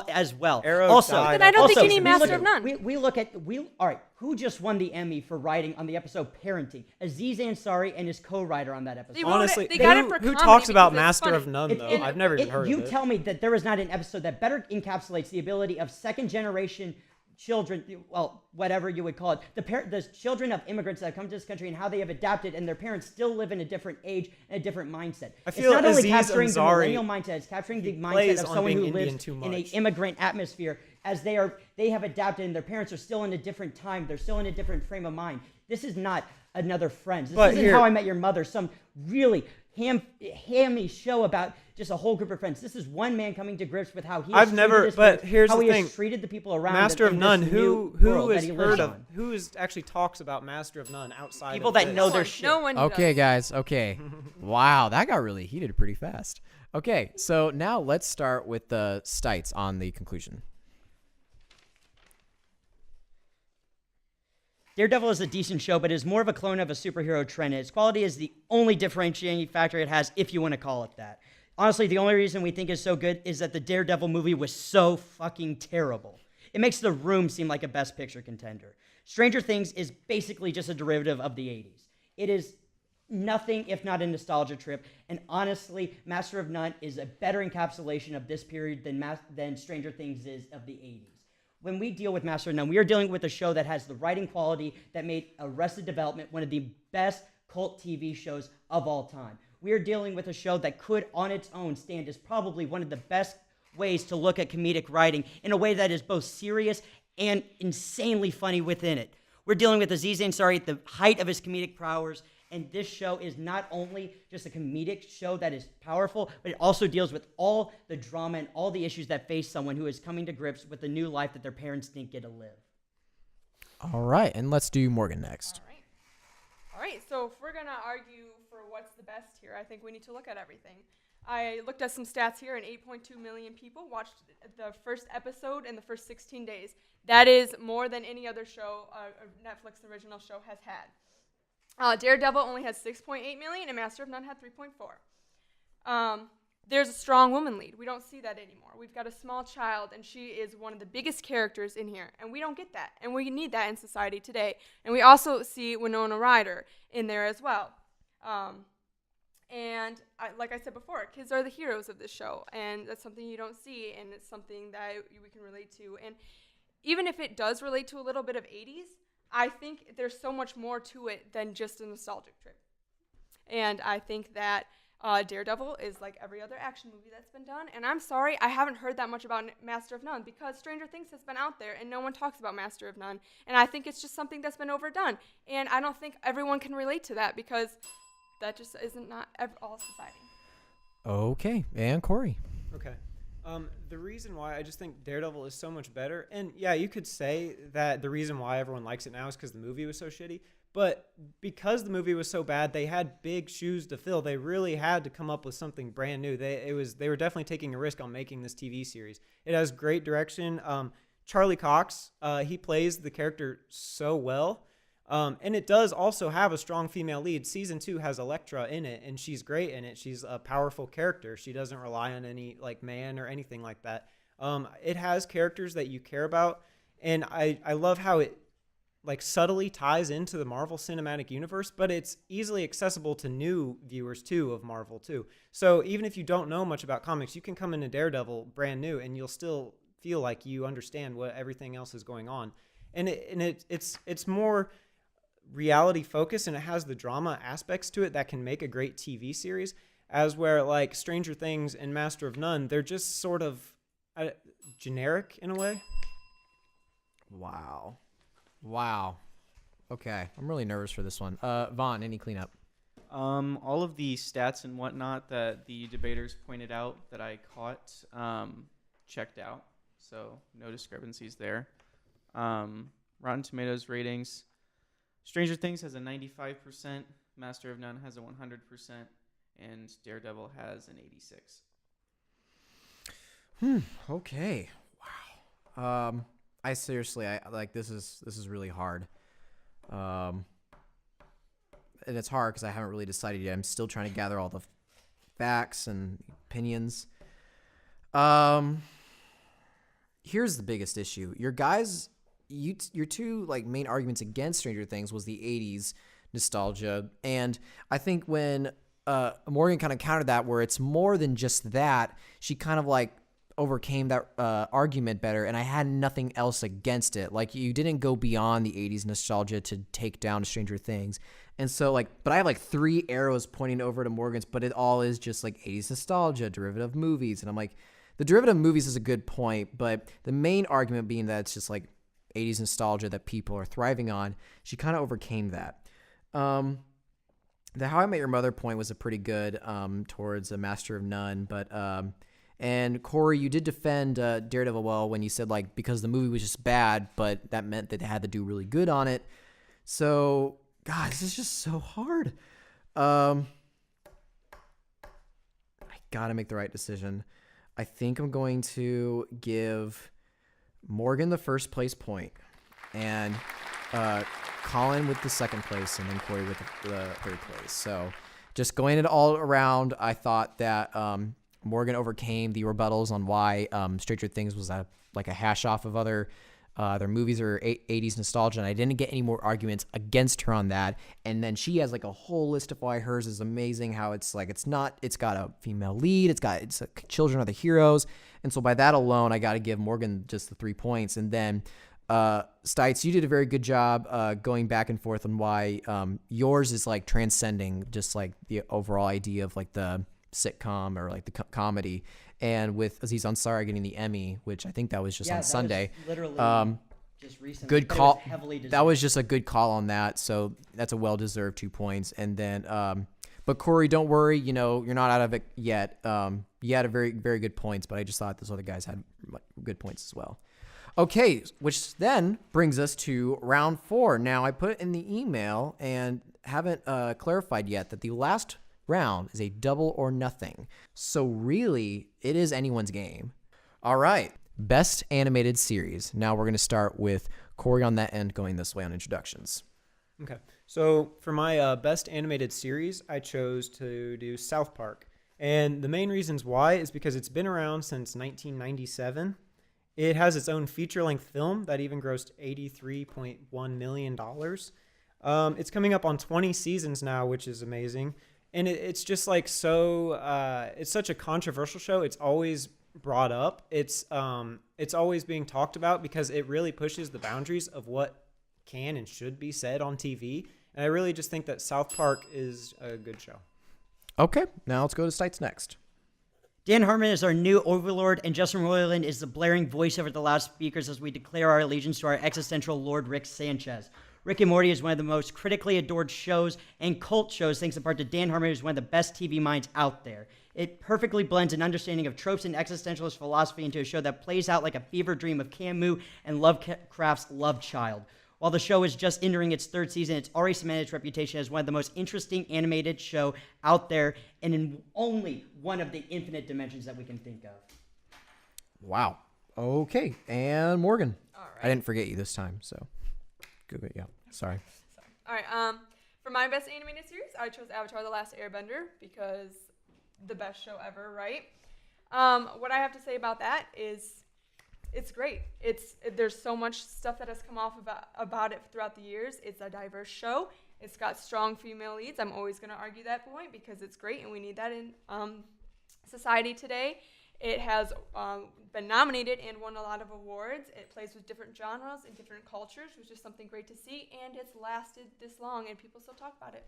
as well. Arrow also, died. Then I don't think also, you need we Master look of at- None. We look at all right. Who just won the Emmy for writing on the episode Parenting? Aziz Ansari and his co-writer on that episode. They wrote Honestly, it, they got it for who comedy talks about because it's Master of funny. None though? I've never even heard You of it. tell me that there is not an episode that better encapsulates the ability of second generation children, well, whatever you would call it, the children of immigrants that have come to this country and how they have adapted, and their parents still live in a different age and a different mindset. I feel it's not only Aziz capturing the Ansari, millennial mindset, it's capturing the mindset plays of on someone being who Indian lives too in an much. immigrant atmosphere, as they have adapted, and their parents are still in a different time. They're still in a different frame of mind. This is not another Friends. This But isn't here- How I Met Your Mother, some really hammy show about just a whole group of friends. This is one man coming to grips with how he has treated his friends, here's how the he thing. has treated the people around Master him of in None. this Who new world that has he lives heard of? on. Who actually talks about Master of None outside People of that this? know their No shit. one Okay, does. guys. Okay. Wow, that got really heated pretty fast. Okay, so now let's start with the stites on the conclusion. Daredevil is a decent show, but is more of a clone of a superhero trend. Its quality is the only differentiating factor it has, if you want to call it that. Honestly, the only reason we think it's so good is that the Daredevil movie was so fucking terrible. It makes The Room seem like a Best Picture contender. Stranger Things is basically just a derivative of the 80s. It is nothing if not a nostalgia trip, and honestly, Master of None is a better encapsulation of this period than Stranger Things is of the 80s. When we deal with Master of None, we are dealing with a show that has the writing quality that made Arrested Development one of the best cult TV shows of all time. We are dealing with a show that could, on its own, stand as probably one of the best ways to look at comedic writing in a way that is both serious and insanely funny within it. We're dealing with Aziz Ansari at the height of his comedic prowess, and this show is not only just a comedic show that is powerful, but it also deals with all the drama and all the issues that face someone who is coming to grips with the new life that their parents didn't get to live. All right, and let's do Morgan next. All right, so if we're going to argue for what's the best here, I think we need to look at everything. I looked at some stats here, and 8.2 million people watched the first episode in the first 16 days. That is more than any other show, Netflix original show, has had. Daredevil only has 6.8 million, and Master of None had 3.4. There's a strong woman lead. We don't see that anymore. We've got a small child, and she is one of the biggest characters in here, and we don't get that, and we need that in society today. And we also see Winona Ryder in there as well. Like I said before, kids are the heroes of this show, and that's something you don't see, and it's something that we can relate to. And even if it does relate to a little bit of 80s, I think there's so much more to it than just a nostalgic trip. And I think that Daredevil is like every other action movie that's been done. And I'm sorry, I haven't heard that much about Master of None because Stranger Things has been out there and no one talks about Master of None. And I think it's just something that's been overdone. And I don't think everyone can relate to that because that just isn't not all society. Okay, and Corey. Okay. The reason why I just think Daredevil is so much better, and yeah, you could say that the reason why everyone likes it now is because the movie was so shitty, but because the movie was so bad, they had big shoes to fill. They really had to come up with something brand new. They were definitely taking a risk on making this TV series. It has great direction. Charlie Cox, he plays the character so well. And it does also have a strong female lead. Season 2 has Elektra in it, and she's great in it. She's a powerful character. She doesn't rely on any man or anything like that. It has characters that you care about, and I love how it subtly ties into the Marvel Cinematic Universe, but it's easily accessible to new viewers too of Marvel too. So even if you don't know much about comics, you can come into Daredevil brand new, and you'll still feel like you understand what everything else is going on. And it's more reality focus, and it has the drama aspects to it that can make a great TV series, as where like Stranger Things and Master of None, they're just sort of generic in a way. Wow. Okay, I'm really nervous for this one. Vaughn, any cleanup? All of the stats and whatnot that the debaters pointed out that I caught checked out, so no discrepancies there. Rotten Tomatoes ratings. Stranger Things has a 95%, Master of None has a 100%, and Daredevil has an 86%. Okay. Wow. I seriously, this is really hard. And it's hard because I haven't really decided yet. I'm still trying to gather all the facts and opinions. Here's the biggest issue. Your two main arguments against Stranger Things was the 80s nostalgia, and I think when Morgan kind of countered that, where it's more than just that, she kind of overcame that argument better, and I had nothing else against it. You didn't go beyond the 80s nostalgia to take down Stranger Things, and so but I have 3 arrows pointing over to Morgan's, but it all is just 80s nostalgia, derivative movies, and I'm the derivative movies is a good point, but the main argument being that it's just 80s nostalgia that people are thriving on. She kind of overcame that. The How I Met Your Mother point was a pretty good towards a Master of None, but and Corey, you did defend Daredevil well when you said because the movie was just bad, but that meant that they had to do really good on it. So, God, this is just so hard. I gotta make the right decision. I think I'm going to give Morgan the first place point, and Colin with the second place, and then Corey with the third place. So just going it all around, I thought that Morgan overcame the rebuttals on why Stranger Things was like a hash off of other movies or 80s nostalgia, and I didn't get any more arguments against her on that. And then she has like a whole list of why hers is amazing, how it's got a female lead, children are the heroes. And so by that alone, I got to give Morgan just the 3 points. And then Stites, you did a very good job going back and forth on why yours is like transcending just like the overall idea of like the sitcom or like the comedy. And with Aziz Ansari getting the Emmy, which I think that was just on Sunday. Literally just recently. Good call. Heavily that was just a good call on that. So that's a well-deserved 2 points. And then, but Corey, don't worry. You know, you're not out of it yet. You had a very, very good points, but I just thought those other guys had good points as well. Okay, which then brings us to round 4. Now, I put in the email and haven't clarified yet that the last round is a double or nothing. So really, it is anyone's game. All right, best animated series. Now we're going to start with Corey on that end going this way on introductions. Okay, so for my best animated series, I chose to do South Park. And the main reasons why is because it's been around since 1997. It has its own feature-length film that even grossed $83.1 million. It's coming up on 20 seasons now, which is amazing. And it's just like it's such a controversial show. It's always brought up. It's always being talked about because it really pushes the boundaries of what can and should be said on TV. And I really just think that South Park is a good show. Okay, now let's go to Stites next. Dan Harmon is our new overlord, and Justin Roiland is the blaring voice over the loudspeakers as we declare our allegiance to our existential Lord Rick Sanchez. Rick and Morty is one of the most critically adored shows and cult shows, thanks in part to Dan Harmon, who's one of the best TV minds out there. It perfectly blends an understanding of tropes and existentialist philosophy into a show that plays out like a fever dream of Camus and Lovecraft's love child. While the show is just entering its 3rd season, it's already cemented its reputation as one of the most interesting animated show out there, and in only one of the infinite dimensions that we can think of. Wow. Okay, and Morgan. All right. I didn't forget you this time, so good. Yeah, sorry. All right. For my best animated series, I chose Avatar: The Last Airbender because the best show ever, right? What I have to say about that is it's great. There's so much stuff that has come off about it throughout the years. It's a diverse show. It's got strong female leads. I'm always going to argue that point because it's great and we need that in society today. It has been nominated and won a lot of awards. It plays with different genres and different cultures, which is something great to see, and it's lasted this long and people still talk about it.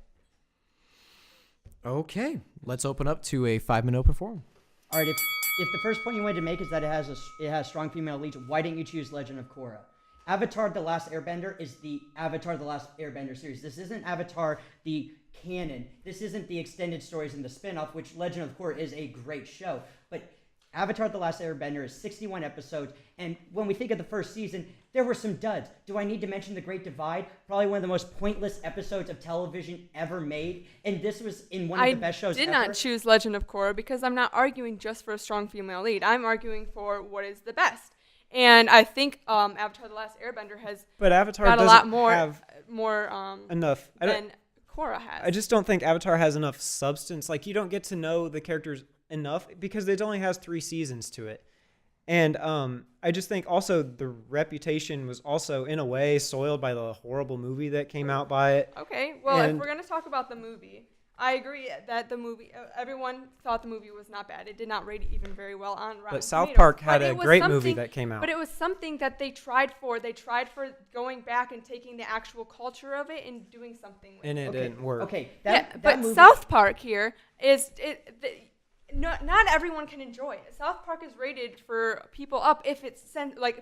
Okay, let's open up to a 5-minute open forum. All right, if the first point you wanted to make is that it has strong female leads, why didn't you choose Legend of Korra? Avatar: The Last Airbender is the Avatar: The Last Airbender series. This isn't Avatar the canon. This isn't the extended stories and the spin-off, which Legend of Korra is a great show. But Avatar: The Last Airbender is 61 episodes, and when we think of the first season, there were some duds. Do I need to mention The Great Divide? Probably one of the most pointless episodes of television ever made, and this was in one of the best shows ever. I did not choose Legend of Korra because I'm not arguing just for a strong female lead. I'm arguing for what is the best. And I think Avatar: The Last Airbender has got a lot more enough than Korra has. I just don't think Avatar has enough substance. Like, you don't get to know the characters enough because it only has 3 seasons to it. And I just think also the reputation was also in a way soiled by the horrible movie that came out by it. Okay, well, if we're going to talk about the movie, I agree that the movie, everyone thought the movie was not bad. It did not rate even very well on Rotten But South Tomatoes. Park had a great movie that came out. But it was something that they tried for. They tried for going back and taking the actual culture of it and doing something with it. And it didn't work. Okay, but movie, South Park here is not everyone can enjoy it. South Park is rated for people up if it's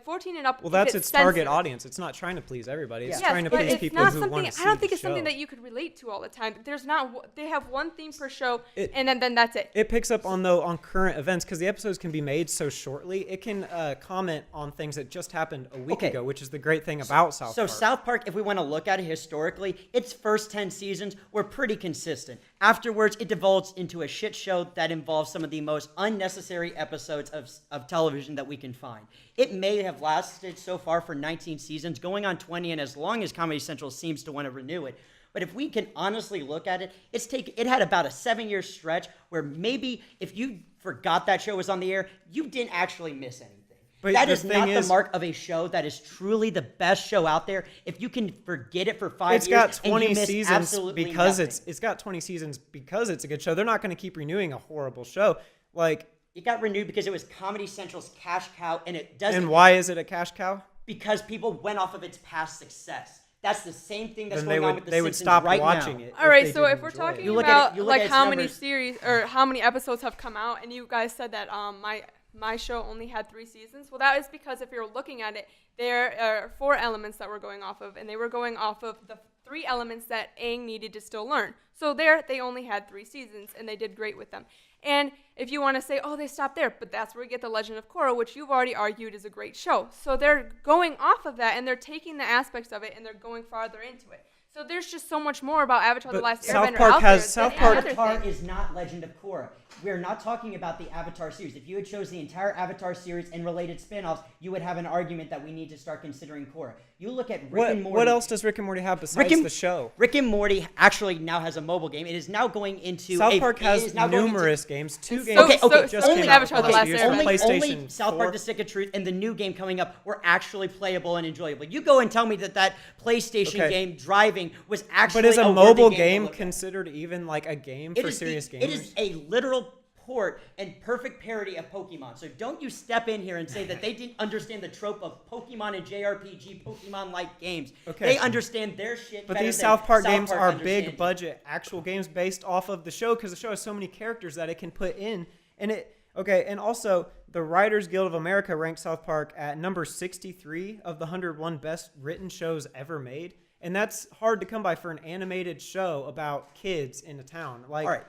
14 and up. Well, that's its target audience. It's not trying to please everybody. It's trying to please people who want to see I don't think the it's show. something that you could relate to all the time. They have one theme per show, and then that's it. It picks up on current events because the episodes can be made so shortly. It can comment on things that just happened a week ago, which is the great thing about South Park. So South Park, if we want to look at it historically, its first 10 seasons were pretty consistent. Afterwards, it devolves into a shit show that involves some of the most unnecessary episodes of television that we can find. It may have lasted so far for 19 seasons, going on 20, and as long as Comedy Central seems to want to renew it. But if we can honestly look at it, it had about a 7-year stretch where maybe if you forgot that show was on the air, you didn't actually miss anything. But that the is thing not the is- mark of a show that is truly the best show out there. If you can forget it for 5 It's years got 20 and you miss seasons absolutely because nothing. it's got 20 seasons because it's a good show. They're not going to keep renewing a horrible show. Like, It got renewed because it was Comedy Central's cash cow, and it doesn't. and why is it a cash cow? Because people went off of its past success. That's the same thing that's Then going on with The they would Simpsons stop right watching now. it. All right, they so if didn't we're enjoy it. talking You look at it- about you look like at its how many numbers. series or how many episodes have come out, and you guys said that my show only had 3 seasons. Well, that is because if you're looking at it, there are 4 elements that we're going off of, and they were going off of the 3 elements that Aang needed to still learn. So there, they only had 3 seasons, and they did great with them. And if you want to say, oh, they stopped there, but that's where we get The Legend of Korra, which you've already argued is a great show. So they're going off of that, and they're taking the aspects of it, and they're going farther into it. So there's just so much more about Avatar: The But Last South Airbender Park out has- there South than Park- any other Avatar thing. is not Legend of Korra. We're not talking about the Avatar series. If you had chose the entire Avatar series and related spin-offs, you would have an argument that we need to start considering Korra. You look at Rick and Morty. What else does Rick and Morty have besides the show? Rick and Morty actually now has a mobile game. It is now going into South Park it has is now going into- numerous games. 2 So- games Okay, just only came out Avatar: The last Last year Airbender. on only PlayStation South 4. Park: The Stick of Truth and the new game coming up were actually playable and enjoyable. You go and tell me that PlayStation Okay. game driving was actually But is a worthy mobile to game look at. considered even like a game It for is serious the- gamers? It is a literal port and perfect parody of Pokemon. So don't you step in here and say that they didn't understand the trope of Pokemon and JRPG Pokemon-like games. Okay. They understand their shit But better these than South Park games Park are understands big it. budget actual games based off of the show because the show has so many characters that it can put in. And also the Writers Guild of America ranked South Park at number 63 of the 101 best written shows ever made. And that's hard to come by for an animated show about kids in a town. Like, All right.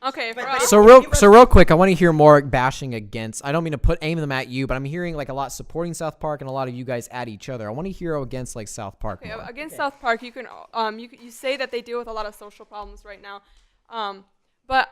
Okay, But- for but us- So real quick, I want to hear more bashing against. I don't mean to aim them at you, but I'm hearing like a lot supporting South Park and a lot of you guys at each other. I want to hear against like South Park. Okay, more. against South Park, you can you say that they deal with a lot of social problems right now, but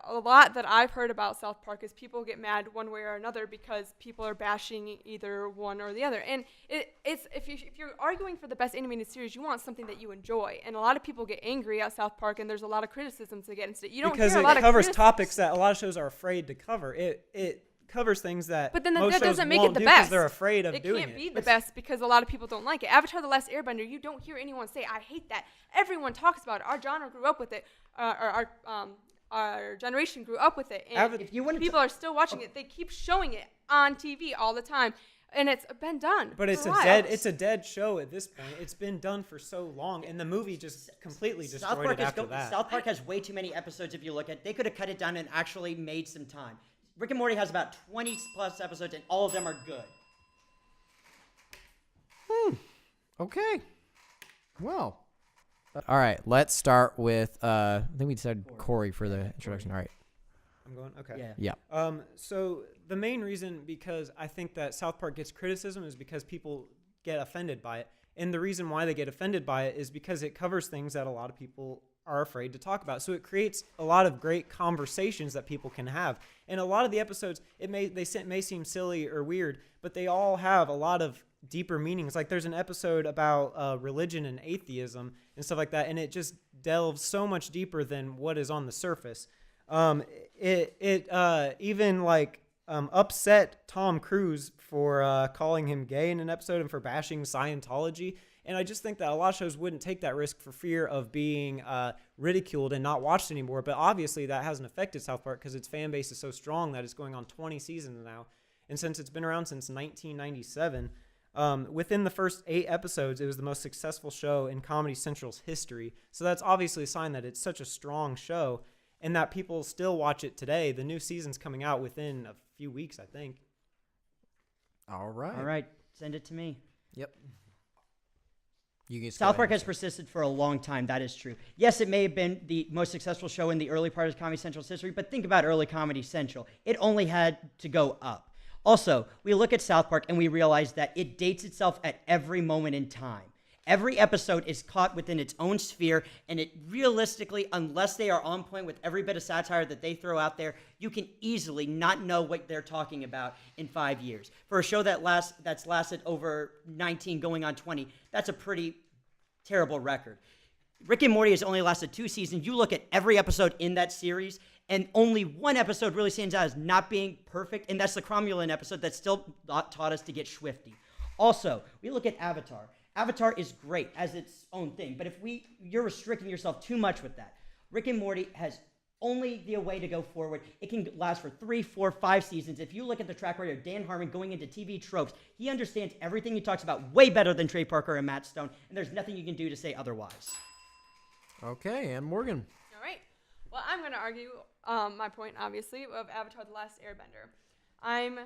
a lot that I've heard about South Park is people get mad one way or another because people are bashing either one or the other. And it's if you're arguing for the best animated series, you want something that you enjoy. And a lot of people get angry at South Park, and there's a lot of criticisms against it. You don't because hear a it lot covers of topics that a lot of shows are afraid to cover. It covers things that But then most that shows doesn't make it won't the do 'cause best. they're afraid of It doing can't be it. the best because a lot of people don't like it. Avatar: The Last Airbender, you don't hear anyone say, "I hate that." Everyone talks about it. Our genre grew up with it. Our generation grew up with it. And If you wanted to- people are still watching it. They keep showing it on TV all the time, and it's been done. But it's for a while. dead show at this point. It's been done for so long, and the movie just completely destroyed it after that. South Park has way too many episodes if you look at it. They could have cut it down and actually made some time. Rick and Morty has about 20 plus episodes, and all of them are good. Okay. Well. All right. Let's start with. I think we decided Corey for the introduction. All right. I'm going, okay. Yeah. Yeah. So the main reason, because I think that South Park gets criticism, is because people get offended by it. And the reason why they get offended by it is because it covers things that a lot of people are afraid to talk about. So it creates a lot of great conversations that people can have. And a lot of the episodes, may seem silly or weird, but they all have a lot of deeper meanings. Like there's an episode about religion and atheism and stuff like that, and it just delves so much deeper than what is on the surface. It even like upset Tom Cruise for calling him gay in an episode and for bashing Scientology. And I just think that a lot of shows wouldn't take that risk for fear of being ridiculed and not watched anymore. But obviously that hasn't affected South Park because its fan base is so strong that it's going on 20 seasons now. And since it's been around since 1997, within the first 8 episodes, it was the most successful show in Comedy Central's history. So that's obviously a sign that it's such a strong show and that people still watch it today. The new season's coming out within a few weeks, I think. All right. All right, send it to me. Yep. You can South Park has persisted for a long time. That is true. Yes, it may have been the most successful show in the early part of Comedy Central's history, but think about early Comedy Central. It only had to go up. Also, we look at South Park and we realize that it dates itself at every moment in time. Every episode is caught within its own sphere, and it realistically, unless they are on point with every bit of satire that they throw out there, you can easily not know what they're talking about in 5 years. For a show that's lasted over 19, going on 20, that's a pretty terrible record. Rick and Morty has only lasted 2 seasons. You look at every episode in that series, and only one episode really stands out as not being perfect, and that's the Cromulent episode that still taught us to get swifty. Also, we look at Avatar. Avatar is great as its own thing, but you're restricting yourself too much with that. Rick and Morty has only the way to go forward. It can last for 3, 4, 5 seasons. If you look at the track record of Dan Harmon going into TV tropes, he understands everything he talks about way better than Trey Parker and Matt Stone, and there's nothing you can do to say otherwise. Okay, and Morgan. All right. Well, I'm going to argue my point, obviously, of Avatar: The Last Airbender. I'm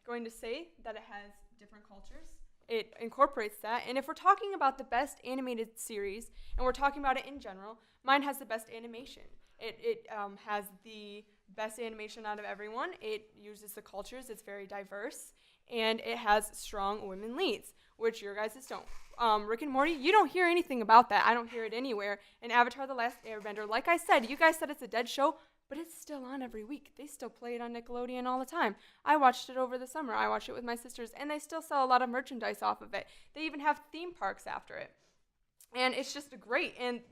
going to say that it has different cultures. It incorporates that. And if we're talking about the best animated series, and we're talking about it in general, mine has the best animation. It has the best animation out of everyone. It uses the cultures. It's very diverse. And it has strong women leads, which your guys don't. Rick and Morty, you don't hear anything about that. I don't hear it anywhere. And Avatar: The Last Airbender, like I said, you guys said it's a dead show, but it's still on every week. They still play it on Nickelodeon all the time. I watched it over the summer. I watched it with my sisters, and they still sell a lot of merchandise off of it. They even have theme parks after it. And it's just great. And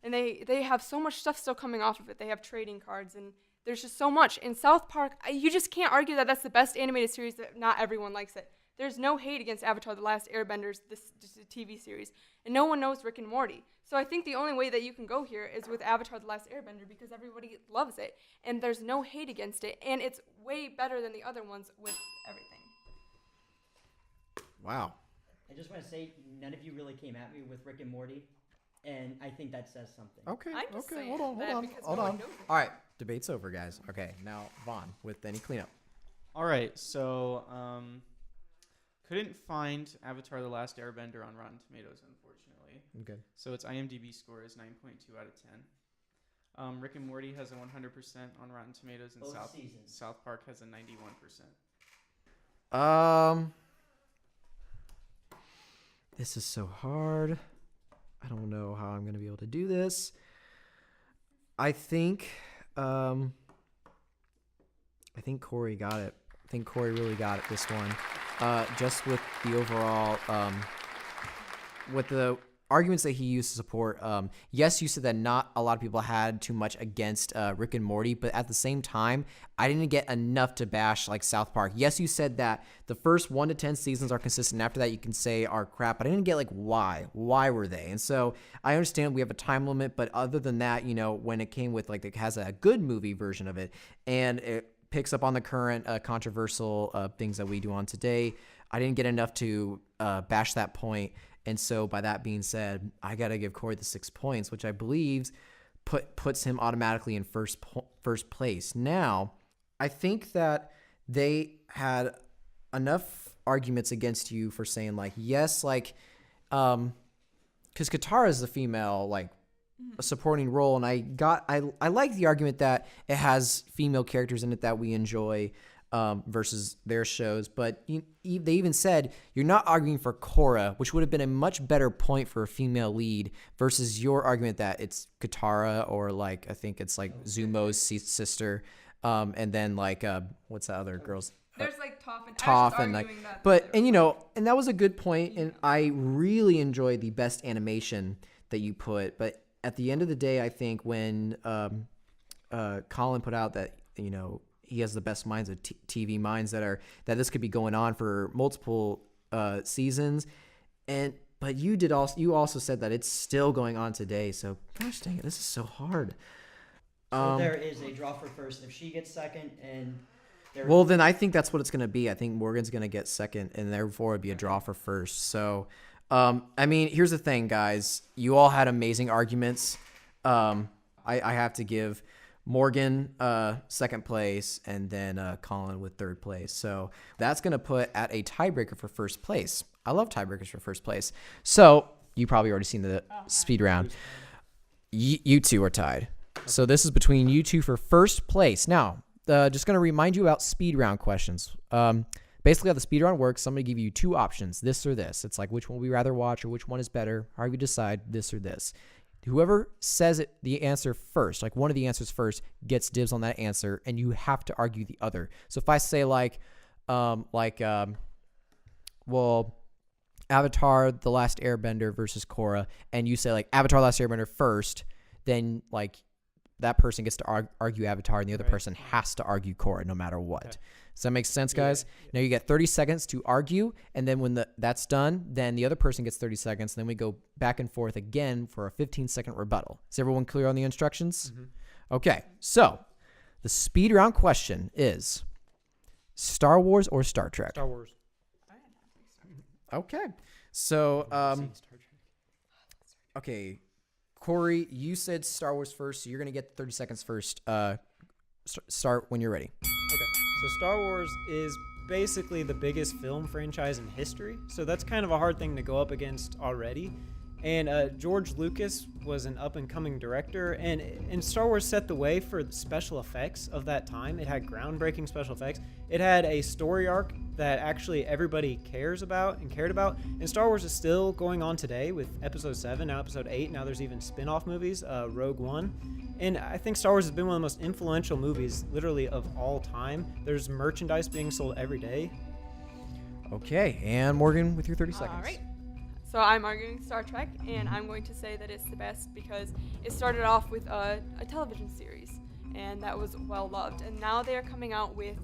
they have so much stuff still coming off of it. They have trading cards, and there's just so much. In South Park, you just can't argue that that's the best animated series, that not everyone likes it. There's no hate against Avatar: The Last Airbender, this TV series. And no one knows Rick and Morty. So I think the only way that you can go here is with Avatar: The Last Airbender, because everybody loves it. And there's no hate against it. And it's way better than the other ones with everything. Wow. I just want to say, none of you really came at me with Rick and Morty, and I think that says something. Okay, I'm just okay, saying hold that on. because Hold no one on. knows it. All right, debate's over, guys. Okay, now Vaughn with any cleanup. All right, so couldn't find Avatar: The Last Airbender on Rotten Tomatoes, unfortunately. Okay. So its IMDb score is 9.2 out of 10. Rick and Morty has a 100% on Rotten Tomatoes, and Both seasons. South Park has a 91%. This is so hard. I don't know how I'm going to be able to do this. I think Corey got it. I think Corey really got it this one. Just with the overall, with the arguments that he used to support. Yes, you said that not a lot of people had too much against Rick and Morty, but at the same time, I didn't get enough to bash like South Park. Yes, you said that the first 1 to 10 seasons are consistent. After that, you can say are crap, but I didn't get like why were they? And so I understand we have a time limit, but other than that, you know, when it came with like it has a good movie version of it, and it picks up on the current controversial things that we do on today, I didn't get enough to bash that point. And so by that being said, I got to give Corey the 6 points, which I believe puts him automatically in first place. Now, I think that they had enough arguments against you for saying like, yes, like, because Katara is the female, like, a supporting role. And I like the argument that it has female characters in it that we enjoy, versus their shows, but they even said you're not arguing for Korra, which would have been a much better point for a female lead versus your argument that it's Katara or like I think it's like Zumo's sister, and then like what's that other girl's? There's like Toph And like, and you know, and that was a good point, and I really enjoyed the best animation that you put. But at the end of the day, I think when Colin put out that you know. He has the best minds of TV minds that this could be going on for multiple seasons, but you also said that it's still going on today. So gosh dang it, this is so hard. So there is a draw for first. If she gets second, and well, then I think that's what it's going to be. I think Morgan's going to get second, and therefore it'd be a draw for first. So, I mean, here's the thing, guys. You all had amazing arguments. I have to give Morgan second place, and then Colin with third place. So that's going to put at a tiebreaker for first place. I love tiebreakers for first place. So you probably already seen the speed round. You two are tied. So this is between you two for first place. Now, just going to remind you about speed round questions. basically how the speed round works, somebody give you two options, this or this. It's like, which one would we rather watch or which one is better? How do you decide this or this? Whoever says it, the answer first, like one of the answers first, gets dibs on that answer, and you have to argue the other. So if I say well, Avatar: The Last Airbender versus Korra, and you say like Avatar: The Last Airbender first, then like that person gets to argue Avatar, and the other person has to argue Korra no matter what. Okay. Does that make sense, guys? Yeah. Now you get 30 seconds to argue, and then when that's done, then the other person gets 30 seconds, and then we go back and forth again for a 15-second rebuttal. Is everyone clear on the instructions? Mm-hmm. Okay, so the speed round question is Star Wars or Star Trek? Star Wars. Okay, so okay, Corey, you said Star Wars first, so you're gonna get 30 seconds first. Start when you're ready. Okay, so Star Wars is basically the biggest film franchise in history, so that's kind of a hard thing to go up against already. And George Lucas was an up-and-coming director, and Star Wars set the way for the special effects of that time. It had groundbreaking special effects. It had a story arc that actually everybody cares about and cared about. And Star Wars is still going on today with Episode 7, now Episode 8. Now there's even spin-off movies, Rogue One. And I think Star Wars has been one of the most influential movies, literally, of all time. There's merchandise being sold every day. Okay, and Morgan with your 30 seconds. All right. So I'm arguing Star Trek, and I'm going to say that it's the best because it started off with a television series, and that was well loved. And now they are coming out with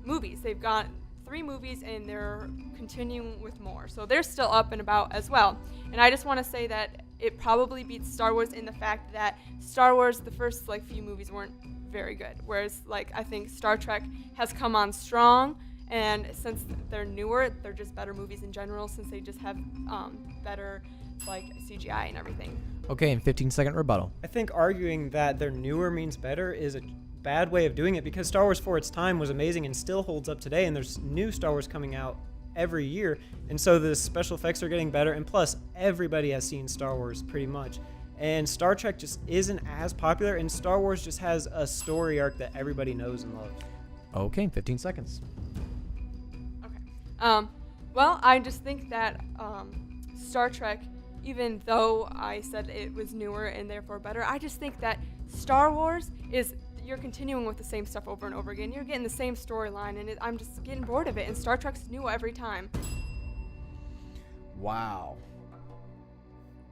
movies. They've got 3 movies, and they're continuing with more. So they're still up and about as well. And I just want to say that it probably beats Star Wars in the fact that Star Wars, the first few movies weren't very good, whereas I think Star Trek has come on strong. And since they're newer, they're just better movies in general since they just have better CGI and everything. Okay, and 15-second rebuttal. I think arguing that they're newer means better is a bad way of doing it because Star Wars for its time was amazing and still holds up today, and there's new Star Wars coming out every year. And so the special effects are getting better, and plus everybody has seen Star Wars pretty much. And Star Trek just isn't as popular, and Star Wars just has a story arc that everybody knows and loves. Okay, 15 seconds. Well, I just think that Star Trek, even though I said it was newer and therefore better, I just think that Star Wars you're continuing with the same stuff over and over again. You're getting the same storyline, and I'm just getting bored of it, and Star Trek's new every time. Wow.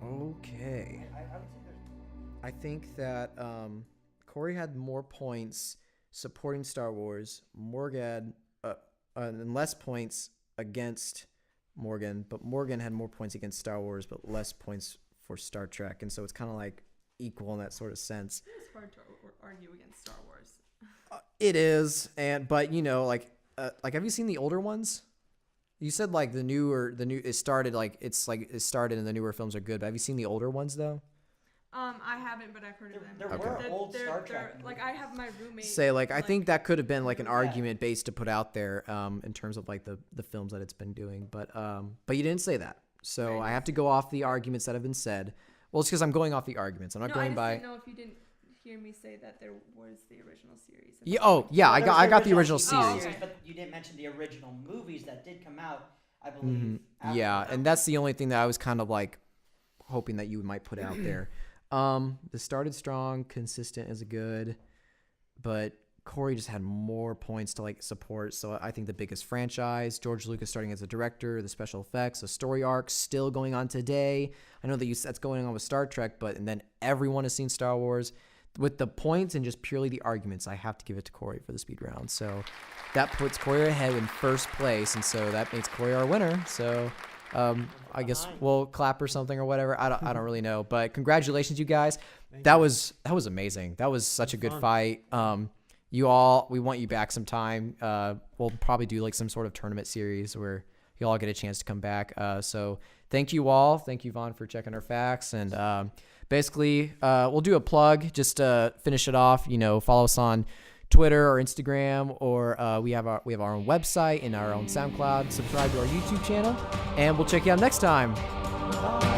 Okay. I think that Corey had more points supporting Star Wars. Morgan and less points against Morgan, but Morgan had more points against Star Wars, but less points for Star Trek, and so it's kind of equal in that sort of sense. It's hard to argue against Star Wars. It is, but have you seen the older ones? You said it started and the newer films are good, but have you seen the older ones though? I haven't, but I've heard of them. There were old Star Trek movies. I have my roommate. Say, I think that could have been an argument based to put out there in terms of the films that it's been doing. But you didn't say that. So right. I have to go off the arguments that have been said. Well, it's because I'm going off the arguments. I'm not going by. I didn't know if you didn't hear me say that there was the original series. Yeah, I got the original series. But you didn't mention the original movies that did come out, I believe. Mm-hmm. Yeah, and that's the only thing that I was kind of hoping that you might put out there. This started strong, consistent is good, but Corey just had more points to support. So I think the biggest franchise, George Lucas starting as a director, the special effects, the story arcs still going on today. I know that that's going on with Star Trek, and then everyone has seen Star Wars. With the points and just purely the arguments, I have to give it to Corey for the speed round. So that puts Corey ahead in first place, and so that makes Corey our winner. So I guess we'll clap or something or whatever. I don't really know, but congratulations, you guys. That was amazing. That was such a good fight. We want you back sometime. We'll probably do some sort of tournament series where you all get a chance to come back. So thank you all. Thank you, Vaughn, for checking our facts. And basically, we'll do a plug just to finish it off. Follow us on Twitter or Instagram, or we have our own website and our own SoundCloud. Subscribe to our YouTube channel, and we'll check you out next time. Bye.